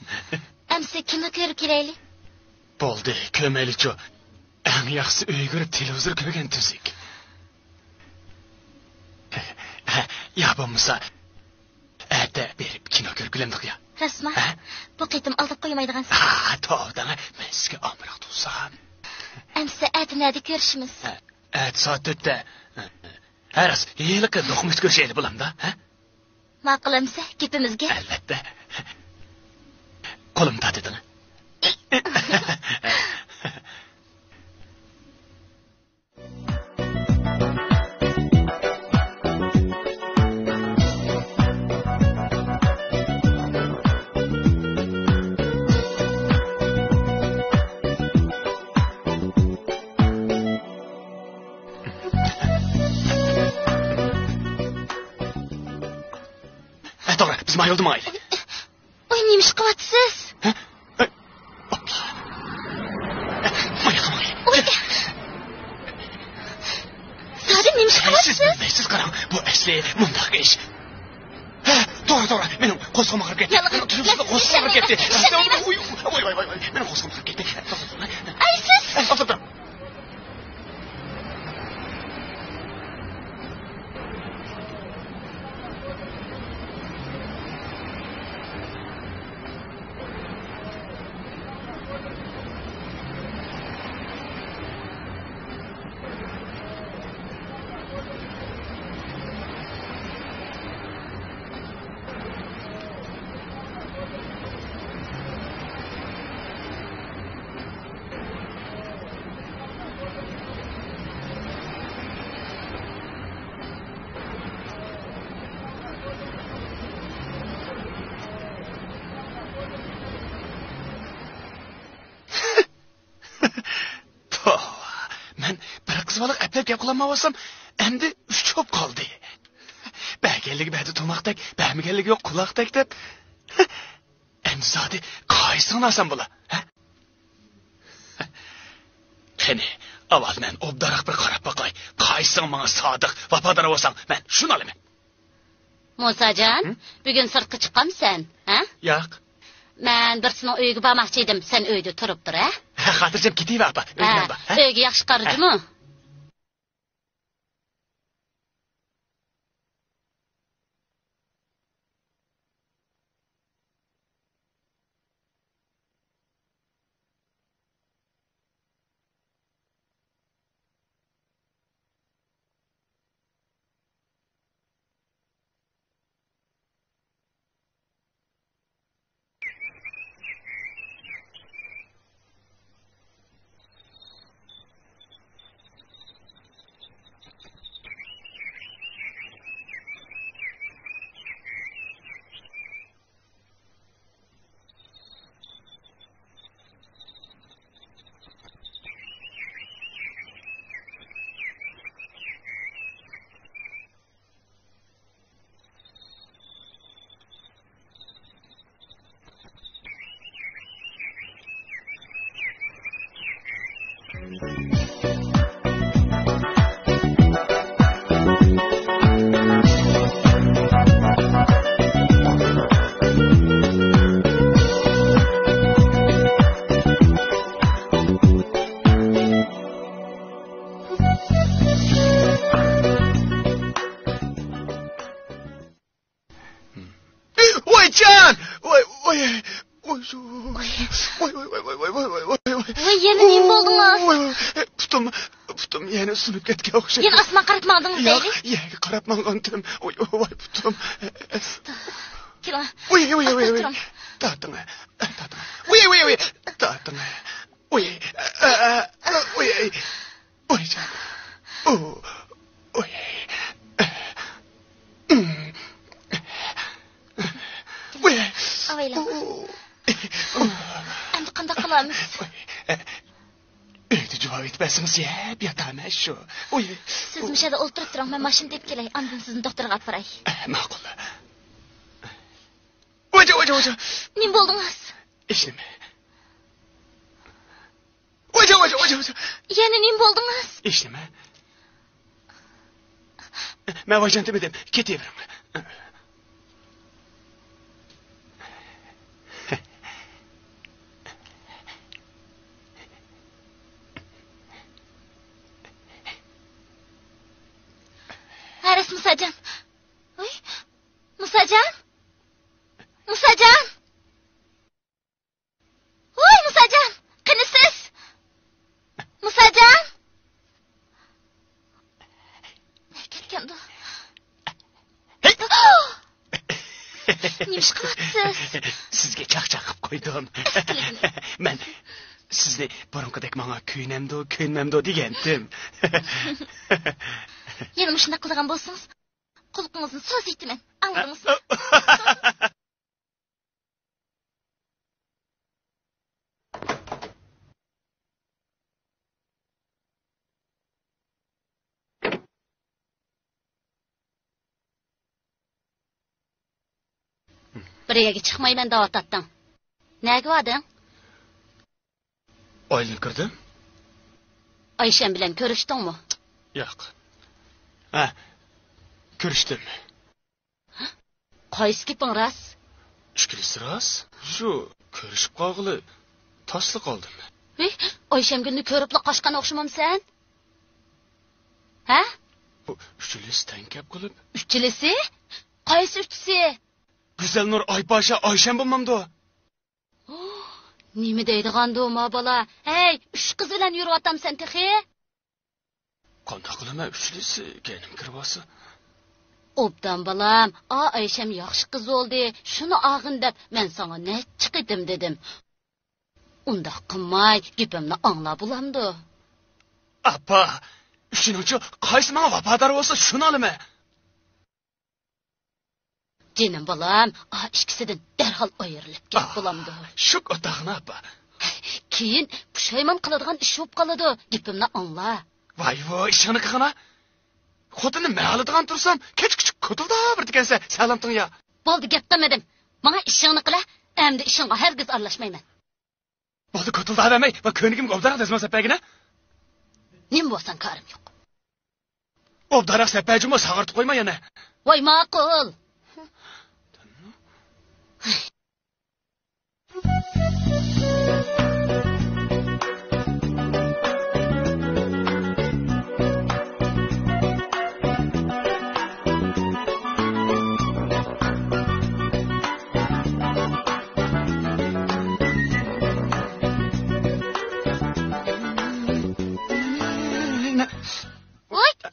Amsa kino ko'rib kelaylik. Bo'ldi, ko'maylikchi. Eng yaxshisi uyga kirib televizor ko'rgan tuzuk. Ya bo'lmasa Ata berib kino ko'rgilamdik ya. Rasman. Bu qitim aldib qo'ymaydigan. To'g'ri, men sizga omroq tursam. Amsa atnadi ko'rishimiz. Soat 4da. Haras, yiliqqa do'qmit ko'rishayli bo'lamda, ha? Ma'qulamsa, gapimizga. Albatta. Qo'lim tatidini. Biz mayıldı mı aile? Oy neymiş kıvatsız? Mayıldı mı aile? Oy. Sadece neymiş kıvatsız? Siz bilmeysiz karam. Bu esli mundaq iş. Doğru. Benim kozgum ağrıp gitti. Kozgum ağrıp gitti. Oy. Benim kozgum ağrıp gitti. Ay siz? Otur. Kızmalık eplep yapılanmavasam hem de üç çöp kaldı. Belgellik bende turmaktak, belgellik yok kulaktak dep. Hem zaten kayısın asam bula. Keni, aval men obdarak bir karap bakay. Kayısın bana sadık, vapadar olsan ben şunu alayım. Musacan, bugün sırtqı çıqqan sen, ha? Yok. Men birisinin uyga bormoqchi edim. Sen uyda turib tur, ha? Xotirjam ketayver apa. Uyga bor. Uyga yaxshi qaradimi? Yana nima bo'ldingiz? Putum yana sunib ketgan o'xshaydi. Yana osmon qaratmadingiz deyli? Yo'q, qaratmagandim. Voy putum. Keling. Voy. Tating. Voy. Tating. Voy. Jan. Voy. Avaylam. Endi qanday qilamiz? Uyda javob etmasangiz yeb yotaman shu. Siz mishada o'ltirib turing, men mashina deb kelay. Ondan sizni doktorga olib boray. Ma'qul. O'ja. Nima bo'ldingiz? Hech nima. O'ja. Yana nima bo'ldingiz? Hech nima. Men voyjan dedim, ketaveraman. Aras Musajan. Oy. Musajan. Oy Musajan. Qanisiz? Musajan. Ketgandu. Nima ish qilyapsiz? Sizga chaqchaqib qo'ydim. Men sizni burunqidek menga ko'ynamdo degandim. Yana shunday qilgan bo'lsangiz, qulqingizni so'zaytiman. Angladingizmi? Bir yerga chiqmayman da'vat atding. Nega varding? Oylik kirdim. Ayshan bilan ko'rishdingmi? Yo'q. Ko'rishdim. Qaysi gaping rost? Ishkilisi rost. Shu ko'rishib qolg'ili tosli qoldim. Ayshamgilni ko'ribla qochgan o'xshamamsan? Ha? Uchilisi tankab qilib. Uchilisi? Qaysi uchisi? Güzel Nur Aypaşa Ayşem bo'lmamdi. Nima deydigandi o bola? Hey, uch qiz bilan yuryotamsan texi? Qanday qilaman uchlisi kenim kirbosi? Obdan balam, Ayşem yaxshi qiz oldi. Shuni og'in deb men sana necha qidim dedim. Unda qilmay, gapimni anglab bulamdi. Appa, shuning qaysi menga vafodor bo'lsa, shuni olaman. Jenim balam, ikkisidan darhol ayrilib ket bulamdi. Shuk otaqni appa. Keyin pushaymon qiladigan ish bo'lib qoladi. Gapimni angla. Voy, ishini qilgana. Xotini ma'ladigan tursam, kech-kech ko'tilda bir degansa, salamting ya. Bo'ldi, gap qilmadim. Menga ishingni qila, endi ishingga hargiz aralashmayman. Bo'ldi, ko'tilda demay, va ko'nigimga obdaroq dezma sapagina. Nim bo'lsan karim yo'q. Obdaroq sapajimni sag'irtib qo'yma yana. Voy, ma'qul.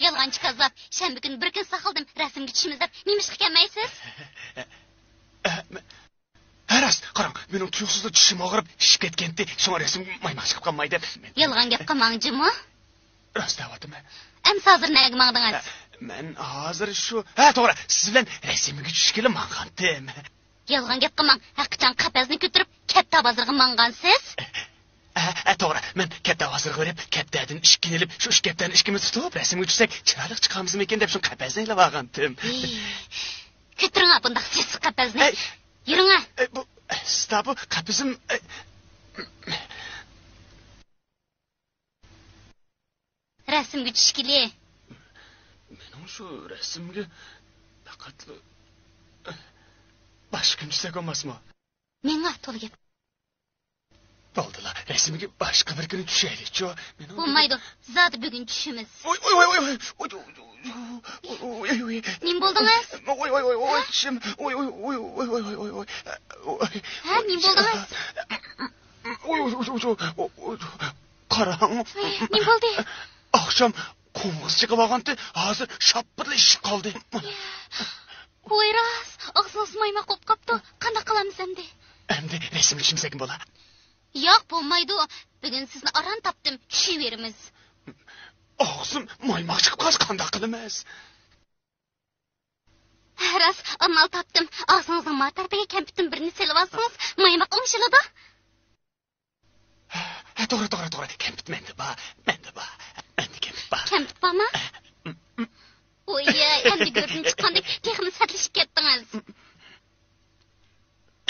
Yalğancı kazzap, şenbe günü bir gün saxıldım, rəsmga tushimiz deb, nemişqa kelmaysiz? Harast, qarang, mening tuyuqsizda tishim og'rib, shishib ketgandi. Shunga rasm maymoq chiqib qolmaydi. Yalğan gap qilmangchimi? Rost deyapman. Ems hozir nega mangdingiz? Men hozir shu, ha, to'g'ri, siz bilan rasmga tushishga mang'andim. Yalğan gap qilmang, haqiqatan qapazni ko'tarib, katta bozorga mang'ansiz? To'g'ri, men katta vazirga berib, kattadan ishga kelib, shu kattadan ishkimiz tutib, rasmga tushsak, chiroyli chiqamizmi ekan deb shu qapazni ilib olgandim. Ko'tiring bundaq sessiz qapazni. Yuring. Bu stabu qapizim Rasmga tushgili. Mening shu rasmga faqat boshqa kun tushsak olmasmi? Menga to'g'ri gap. Bo'ldilar, rasmga boshqa bir kun tushaylik-ku. Bo'lmaydi, zot bugun tushimiz. Oy. Nim bo'ldingiz? Oy, tishim. Oy. Ha, nim bo'ldingiz? Oy. Qarang. Nim bo'ldi? Oqshom quvg'iz chiqib olgandi, hozir shopirli ish qoldi. Qo'yras, og'zimiz maymoq bo'lib qopti. Qanday qilamiz endi? Endi rasmga tushimsak bo'ladi. Yo'q, bo'lmaydi. Bugun sizni aran topdim, tushaveramiz. Og'zim maymoq chiqib qolsa qanday qilamiz? Ras, amal topdim. Og'zingizning ma tarafiga kampitning birini selib olsangiz, maymoq o'ngshiladi. To'g'ri. Kampit menda bor. Endi kampit bor. Kampit bormi? Oy, endi ko'rdim chiqqandek, texni satlashib ketdingiz.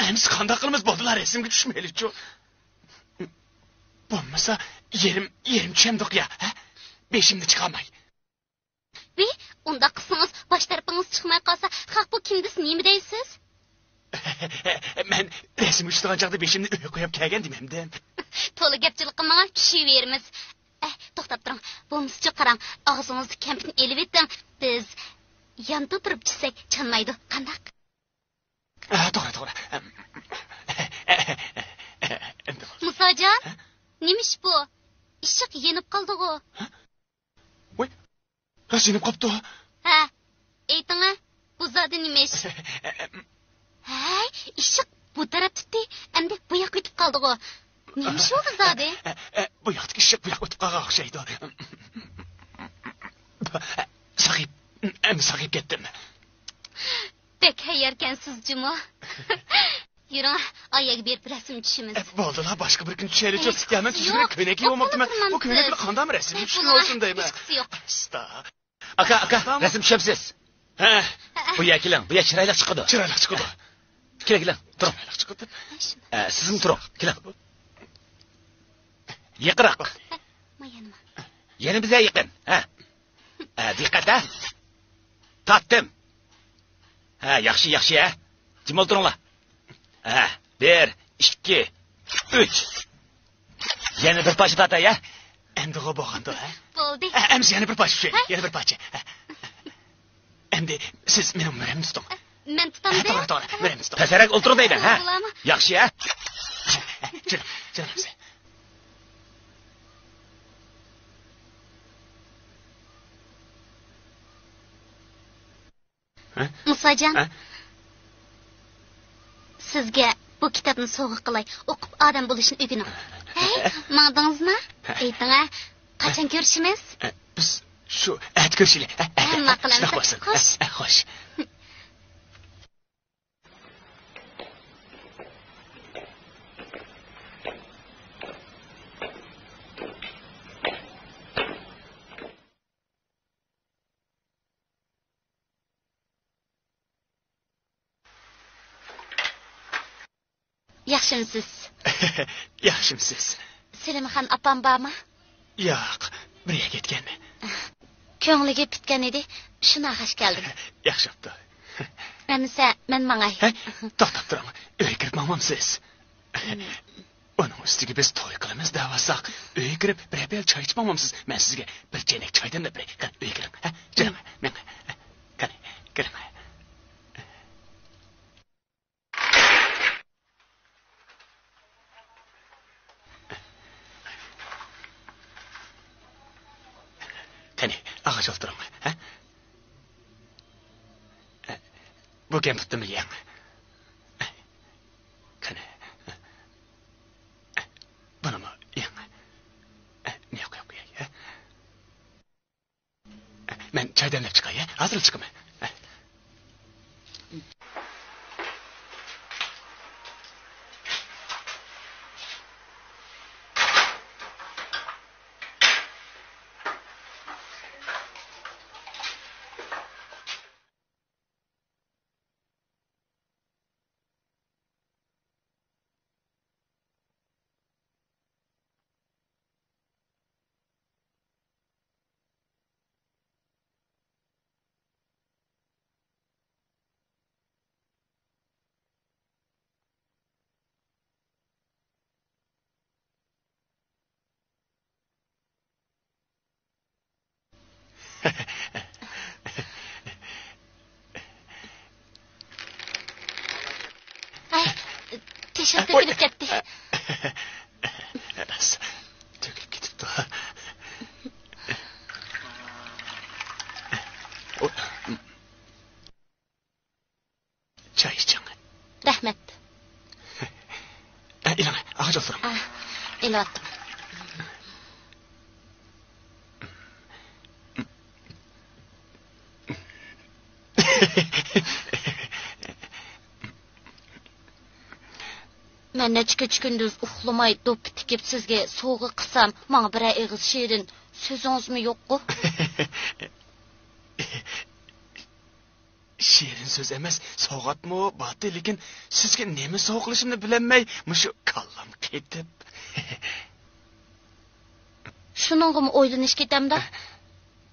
Endi qanday qilamiz? Bo'ldilar, rasmga tushmaylik-ku. Bo'lmasa, yerim tushamdiq ya, ha? Beshimni chiqamay. Unda qilsangiz, bosh tarafingizz chiqmay qolsa, haq bu kimdis, nima deysiz? Men rasmga tushgan chaqda beshimni uyga qo'yib kelgandim endi. To'la gapchilik qilmang, tushaveramiz. To'xtab turing. Bo'lmasa qarang, og'zingizni kampitni elib eting. Biz yonda turib chiqsak, chanmaydi. Qanday? To'g'ri. Musojon, nimish bu? Ishiq yenib qoldi-ku. Voy, rasmga qopti. Ha, ayting-a, bu zodi nimish? Hay, ishiq bu taraf tutdi, endi bu yoqqa o'tib qoldi-ku. Nimish bu zodi? Bu yoqdagi ishiq bu yoqqa o'tib qolgan o'xshaydi. Saqib ketdim. Bek hayarkansiz juma. Yuring, oyaga berib rasm tushimiz. Bo'ldilar, boshqa bir kun tushaylik-ku. Men tuzga ko'ylak kiymoqchiman. Bu ko'ylak bilan qanday rasm tushgan olsin deyman. Yo'q. Aka, rasm tushamsiz. Ha, bu yakilang, bu chiroyli chiqadi. Keling, turing. Sizim turing, keling. Yaqinroq. Mayanma. Yana bizga yaqin, ha. Diqqat, ha. Tatdim. Ha, yaxshi, ha. Jim o'tiringlar. 1, 2, 3. Yana bir parcha tatay, ya. Endi bo'lganda, ha? Bo'ldi. Endi yana bir parcha, yana bir parcha. Endi siz meni umrimni tuting. Men tutamda. To'g'ri, umrimni tuting. Pasarak o'tiring deyman, ha. Yaxshi, ha. Chiqamiz. Musojon. Sizga bu kitobni sovg'a qilay, o'qib odam bo'lishni o'rganing. Hey, ma'dingizmi? Ayting-a, qachon ko'rishimiz? Biz shu ko'rishlik. Nima qilamiz? Xo'sh. Yaxshimisiz? Yaxshimisiz. Selimxon opam bormi? Yo'q, birga ketgan. Ko'ngliga bitgan edi, shuni g'ash keldim. Yaxshi bo'pti. Men mangay. To'xtab turing. Uyga kirib mamamsiz. Onun üstüge biz toy qilamiz davasak, uyga kirib bir bel choy ichmamamsiz. Men sizga bir chenek choy demlab beray. Qani uyga kiring. Ha? Jiring. Men. Qani, kiring. Qani, ağaç o'tiring. Ha? Bu kemputni yeng. Qani. Bunimi yeng. Ne yo'q. Men choy demlab chiqay, hozir chiqaman. Ay, teşekkür dökülüp ketdi. Emas. Dökülüp ketibdi. Choy iching. Rahmet. İlana, ağaç o'tiring. Elatdim. Men neçə gündüz uxlamay dop tikib sizge soğuğu qısam, bana bir ağız şirin sözünüzmü yoqku? Şirin söz emas, soğatma o batı, lekin sizge nemi soğuqlışımni bilemey, muşu kallam ketib. Şununla mı oylanish ketamda?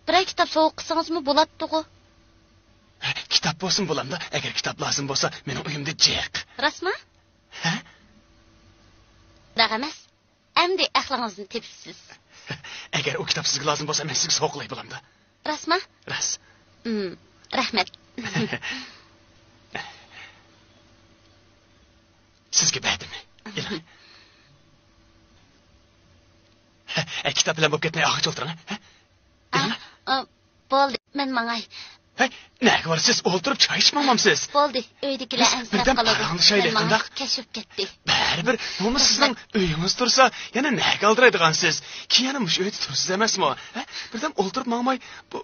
Bir kitap soğuk qısanızmı bolatdığı? Kitap bo'lsin bo'lamda, agar kitap lazım bo'lsa, mening uyimda jiq. Rasma? Ha? Dağ emas. Əmdi əxlağınızını tepsiz. Agar o kitap sizga lazım bo'lsa, men sizga so'qlay bo'lamda. Rasma? Ras. Rahmet. Sizga berdimi? Kitap bilan bo'lib ketmay og'ich o'tiring. Bo'ldi, men mangay. Nega bor, siz o'ltirib choy ichmamamsiz? Bo'ldi, uydagilar ansirab qoladi. Birdan shaylik qandaq kashib ketdi. Baribir, buni sizning uyingiz tursa, yana nega oldiradigansiz? Keyin mush uyda tursiz emasmi? Birdan o'ltirib mangmay bu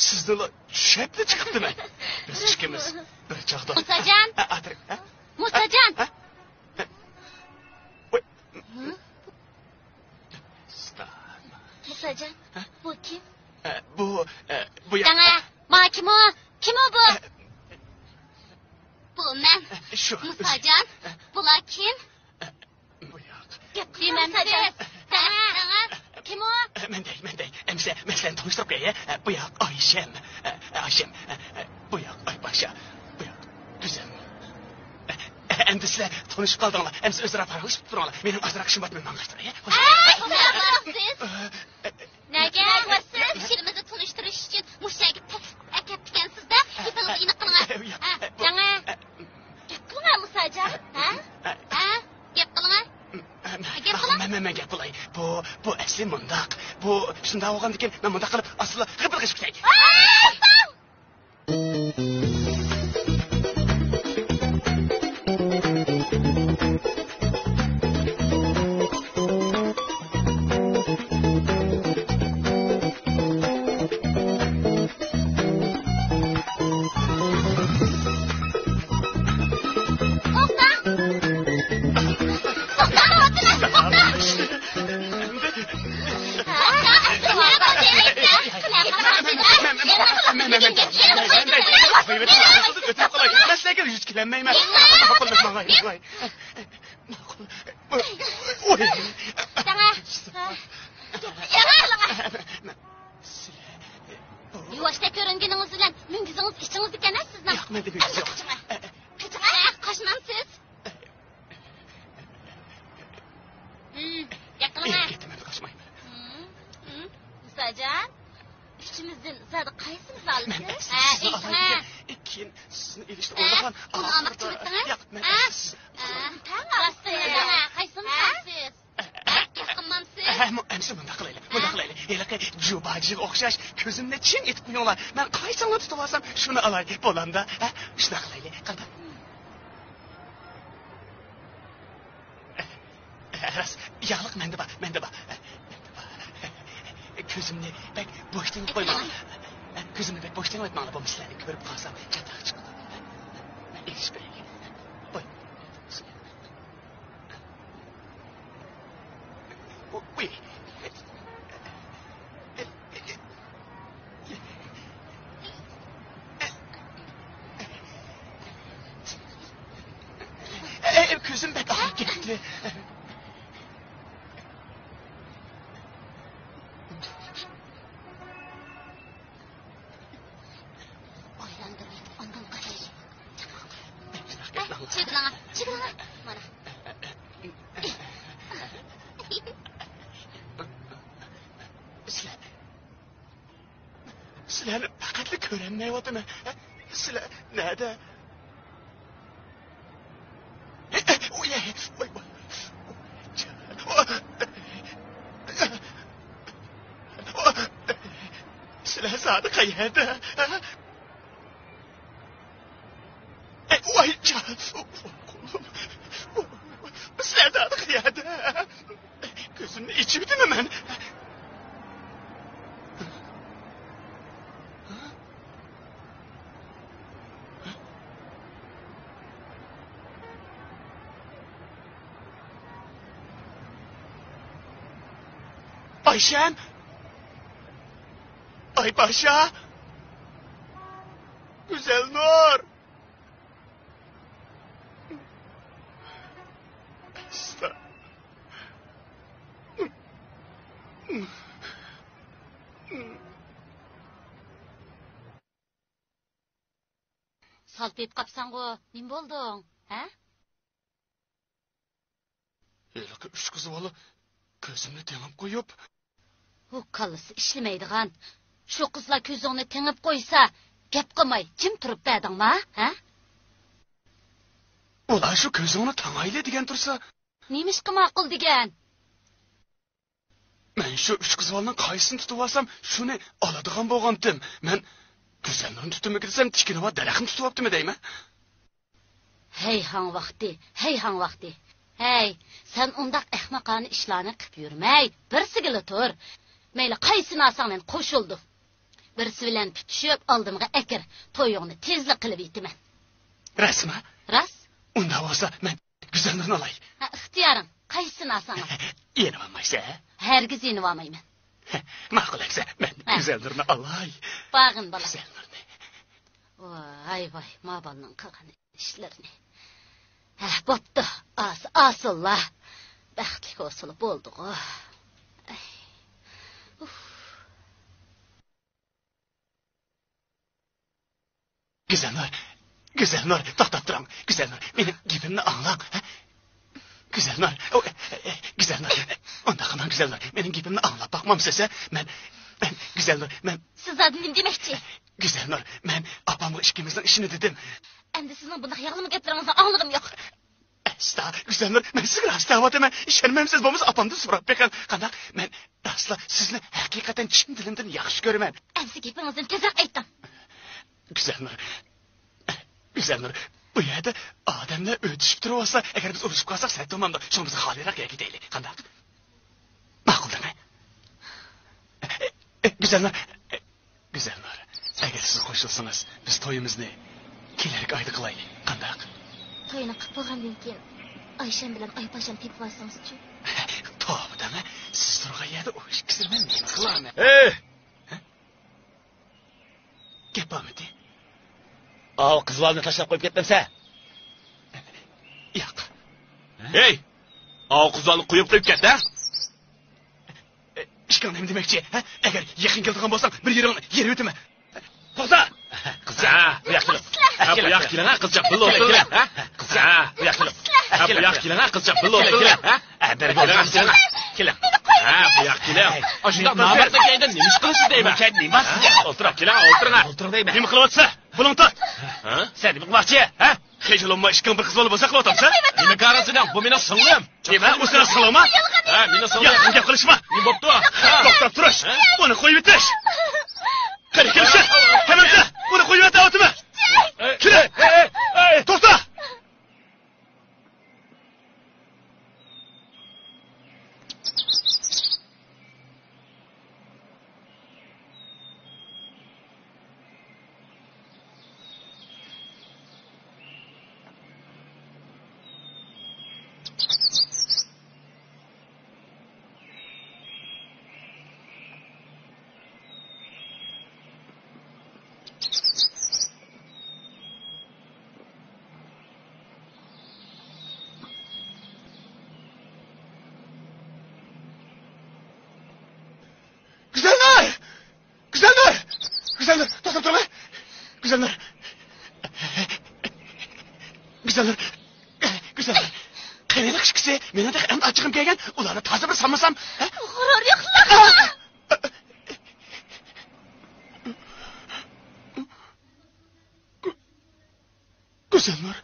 sizni tushapli chiqibdimi? Biz ikkimiz bir chaqda. Musajon. Musajon. Musajon, bu kim? Bu Dana, ma kim o? Kim o bu? Bu men. Şu. Musajon, bular kim? Bu yoq. Demem siz. Dana, kim o? Menday. Emse, mesela tanıştırıp gaya. Bu yoq Ayşem. Ayşem. Bu yoq Aybaşa. Bu yoq Güzel. Endi sizlar tanışıp qaldinglar. Emse o'zaro paralashib turinglar. Mening azroq ishim bor, men mangashtiray. Siz? Nega siz ishimizni tunishtirish uchun mushaga taklif ekansiz-da? Hepingiz iniq qiling. Dana. Gap qiling Musajon. Gap qiling. Men gap qilay. Bu asli mundaq. Bu shunday bo'lgandan men mundaq qilib asli xibir qilib ketay. Mesleğe Yuvaşta görüngünüz bilen müngüzünüz içiniz dikene sizden. Yok, ben de müngüz yok. Kaçına, kaçınam siz. Yakınıma. Gittim, ben kaçmayayım. Musajon, üçümüzden zaten kaysınız aldınız? Sizni alayım. Keyin sizni ilişti o'ylagan. Uni olmoqchi middingiz? Yo'q, men siz. Rostdan, qaysiniz siz? Yaqinmamsiz? Emsi bunda qilaylik. Elaqa jubajiga o'xshash ko'zimni chin etib qo'yinglar. Men qaysini tutib olsam, shuni olay. Bo'landa, shuna qilaylik. Qanday? Ras, yaqliq menda bor. Ko'zimni bak bo'shtin qo'yma. Ko'zimni bak bo'shtin qo'yma. Bu mislarni ko'rib qolsam, chatoq chiqadi. Ish qiling. Qo'y. Uy. Ko'zim bak ketdi. Çıkın. Mana. Sizlarni faqatli ko'rinmayaptimi? Sizlar nerede? Sizlar zodi qayerda? Voy jon. Sizlar zodi qayerda? Ko'zimni ichibdimi men? Ayşem. Ay Paşa. Güzel Nur. Salpayıp kapsan go, nim boldun, ha? Elaqa üç kızı ola ko'zimni tengib qo'yib. O kalısı işlemeydiğen. Şu kızla közünü tengib koysa, gap qilmay, kim turib berdingmi, ha? Ular shu ko'zingni tangayli degan tursa, Neymiş ki ma'qul degan? men shu uch qizlarning qaysini tutib olsam, shuni oladigan bo'lgandim. Men ko'zimni tutib desam, tikilib daraxtni tutib olibdimi deyman. Hey han vaqti. Hey, sen undaq ahmaqona ishlarni qilib yurmay, bir sigili tur. Mayli qaysini olsang men qo'shildim. birisi bilan tutishib oldimga akir. To'yingni tezlik qilib yetaman. Rasmi? Ras? Unda bo'lsa, men Güzelnurni olay. Ha, ixtiyoring. Qaysini olsang ol. Yeni olmaysa? Hargiz yeni olmayman. Ma'qul aksa, men Güzelnurni olay. Bag'in bola. Güzelnurni. Voy, mabalning qilgan ishlarini. Ha, bo'pti. Asıllah. Baxtli bo'lsin bo'ldi-ku. Güzelnur, to'xtab turing. Güzelnur, mening gapimni anglang. Güzelnur, unda qilmang Güzelnur. Mening gapimni anglab boqmamsiz, men Güzelnur, men Siz adını demoqchi. Güzelnur, men opamga ikkimizning ishini dedim. Endi sizning bunday yag'lama gaplaringizdan anlig'im yo'q. Asta, Güzelnur, men sizga rostla aytaman. Ishonmaysiz bo'lmasa opamdan so'rab beqan. Qanday? Men rostla sizni haqiqatan chin dilimdan yaxshi ko'raman. Endi gapingizni tezroq ayting. Güzelnur, bu yerda odamlar o'tishib turib olsa, agar biz urushib qolsak, sen tomonda shuni biz xoliroq ketaylik. Qanday? Ma'quldimi? Güzelnur, agar siz qo'shilsangiz, biz to'yimizni kelarki oyda qilaylik. Qanday? To'yini qilib bo'lgandan keyin Oyshan bilan Oypashani tepib olsangiz-chi? To'g'ridami? Siz turgan yerda u ish qilmay men qilaman. Gap bormi? Qiz bolani tashlab qo'yib ketdimsa? Yo'q. Hey! Qiz bolani qo'yib ketdi? Ishqonim demakchi, agar yaqin keladigan bo'lsang, bir yer o'tma. To'xta! Qizcha, bu yoqqa. Bu yoqqa kelin, qizcha, pul o'tir. Qizcha, bu yoqqa. Bu yoqqa kelin, qizcha, pul o'tir. Kelin. Bu yoqqa kelin. Ashunda navbatda keldi, nima ish qilasiz deyman. Nima? O'tirib kelin, o'tiring deyman. Nima qilyapsiz? Pulni tot. Sen nima qilmoqchi? Hechilomma ishqim bir qiz bola bo'lsa qilyapsan? Nima qarasini? Bu meni singlim. Nima? U seni singlimmi? Meni singlim. Gap qilishma. Nima bo'pti? To'xtab turish. Buni qo'yib bitish. Qani kelsa, hemen bunu qo'yib o'tma. Kire! To'xta! Güzelnur, to'xtab turma. Güzelnur. Qanday qishkisi, meni de ham achig'im kelgan, ularni toza bir solmasam, G'urur yo'qlar. Güzelnur.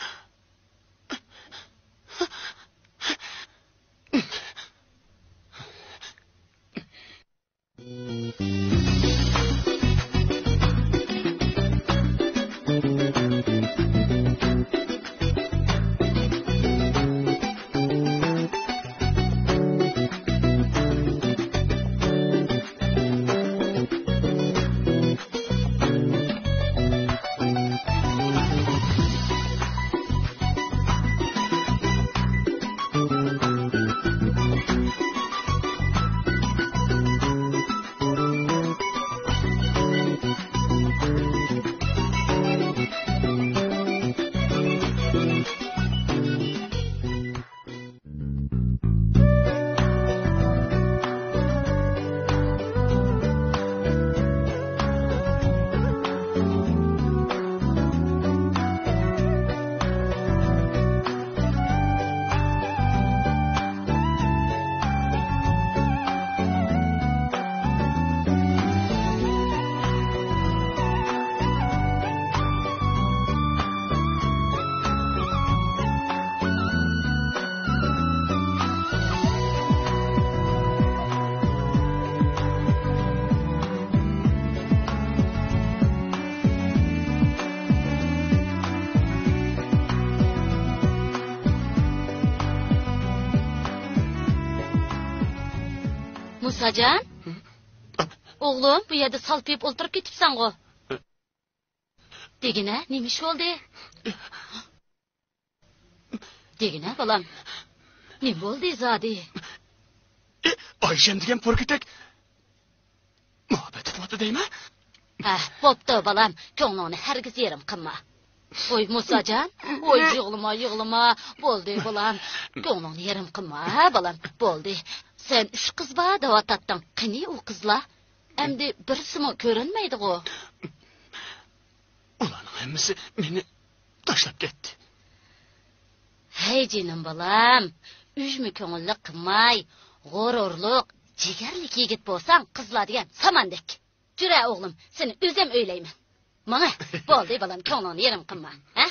Musajon? Oğlum, bu yerda salpayıp o'ltirib ketibsan-ku. Degine, nima ish bo'ldi? Degine, balam. Nima bo'ldi zodi? Oyshem degan po'rkitak muhabbet etmoqda deymi? Bo'pti, balam. Ko'nglingni hargiz yerim qilma. Oy Musajon, oy yig'lama. Bo'ldi, balam. Ko'nglingni yerim qilma, balam. Bo'ldi. Sen 3 qiz bor da'vatatding. Qani u qizlar? Endi birisimi ko'rinmaydi-ku. Ularning hammasi meni tashlab ketdi. Hey jinim balam, üzmü ko'ngillik qilmay, g'ururliq, jigarlik yigit bo'lsang, qizlar degan samandek. Jura o'g'lim, seni o'zim o'ylayman. Mana, bo'ldi balam, ko'nglingni yerim qilma, ha?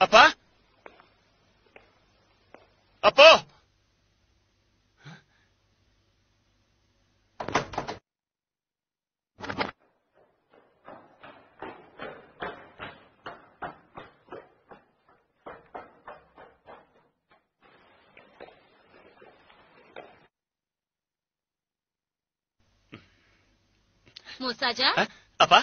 Apa? Apa? Musajon? Apa?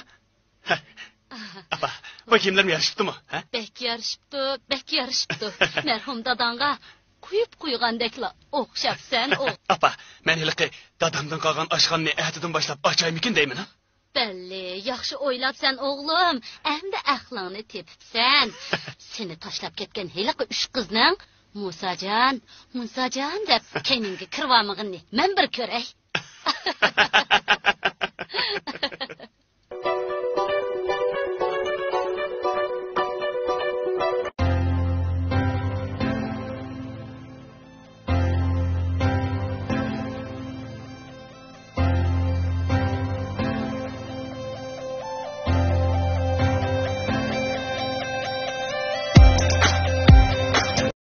Apa, bu kimlarmi yarışıptı-mı? Bek yarışıptı. Merhum dadanga kuyup qo'ygandekla o'xshabsan, o. Apa, men hiliqi dadamdan qolgan oshxonni atidan boshlab ochaymikin deyman, ha? Belli, yaxshi o'ylabsan o'g'lim. Endi aqlingni tepibsan. Seni tashlab ketgan hiliqi 3 qizning Musajon deb keningga kirvamig'ini men bir ko'ray.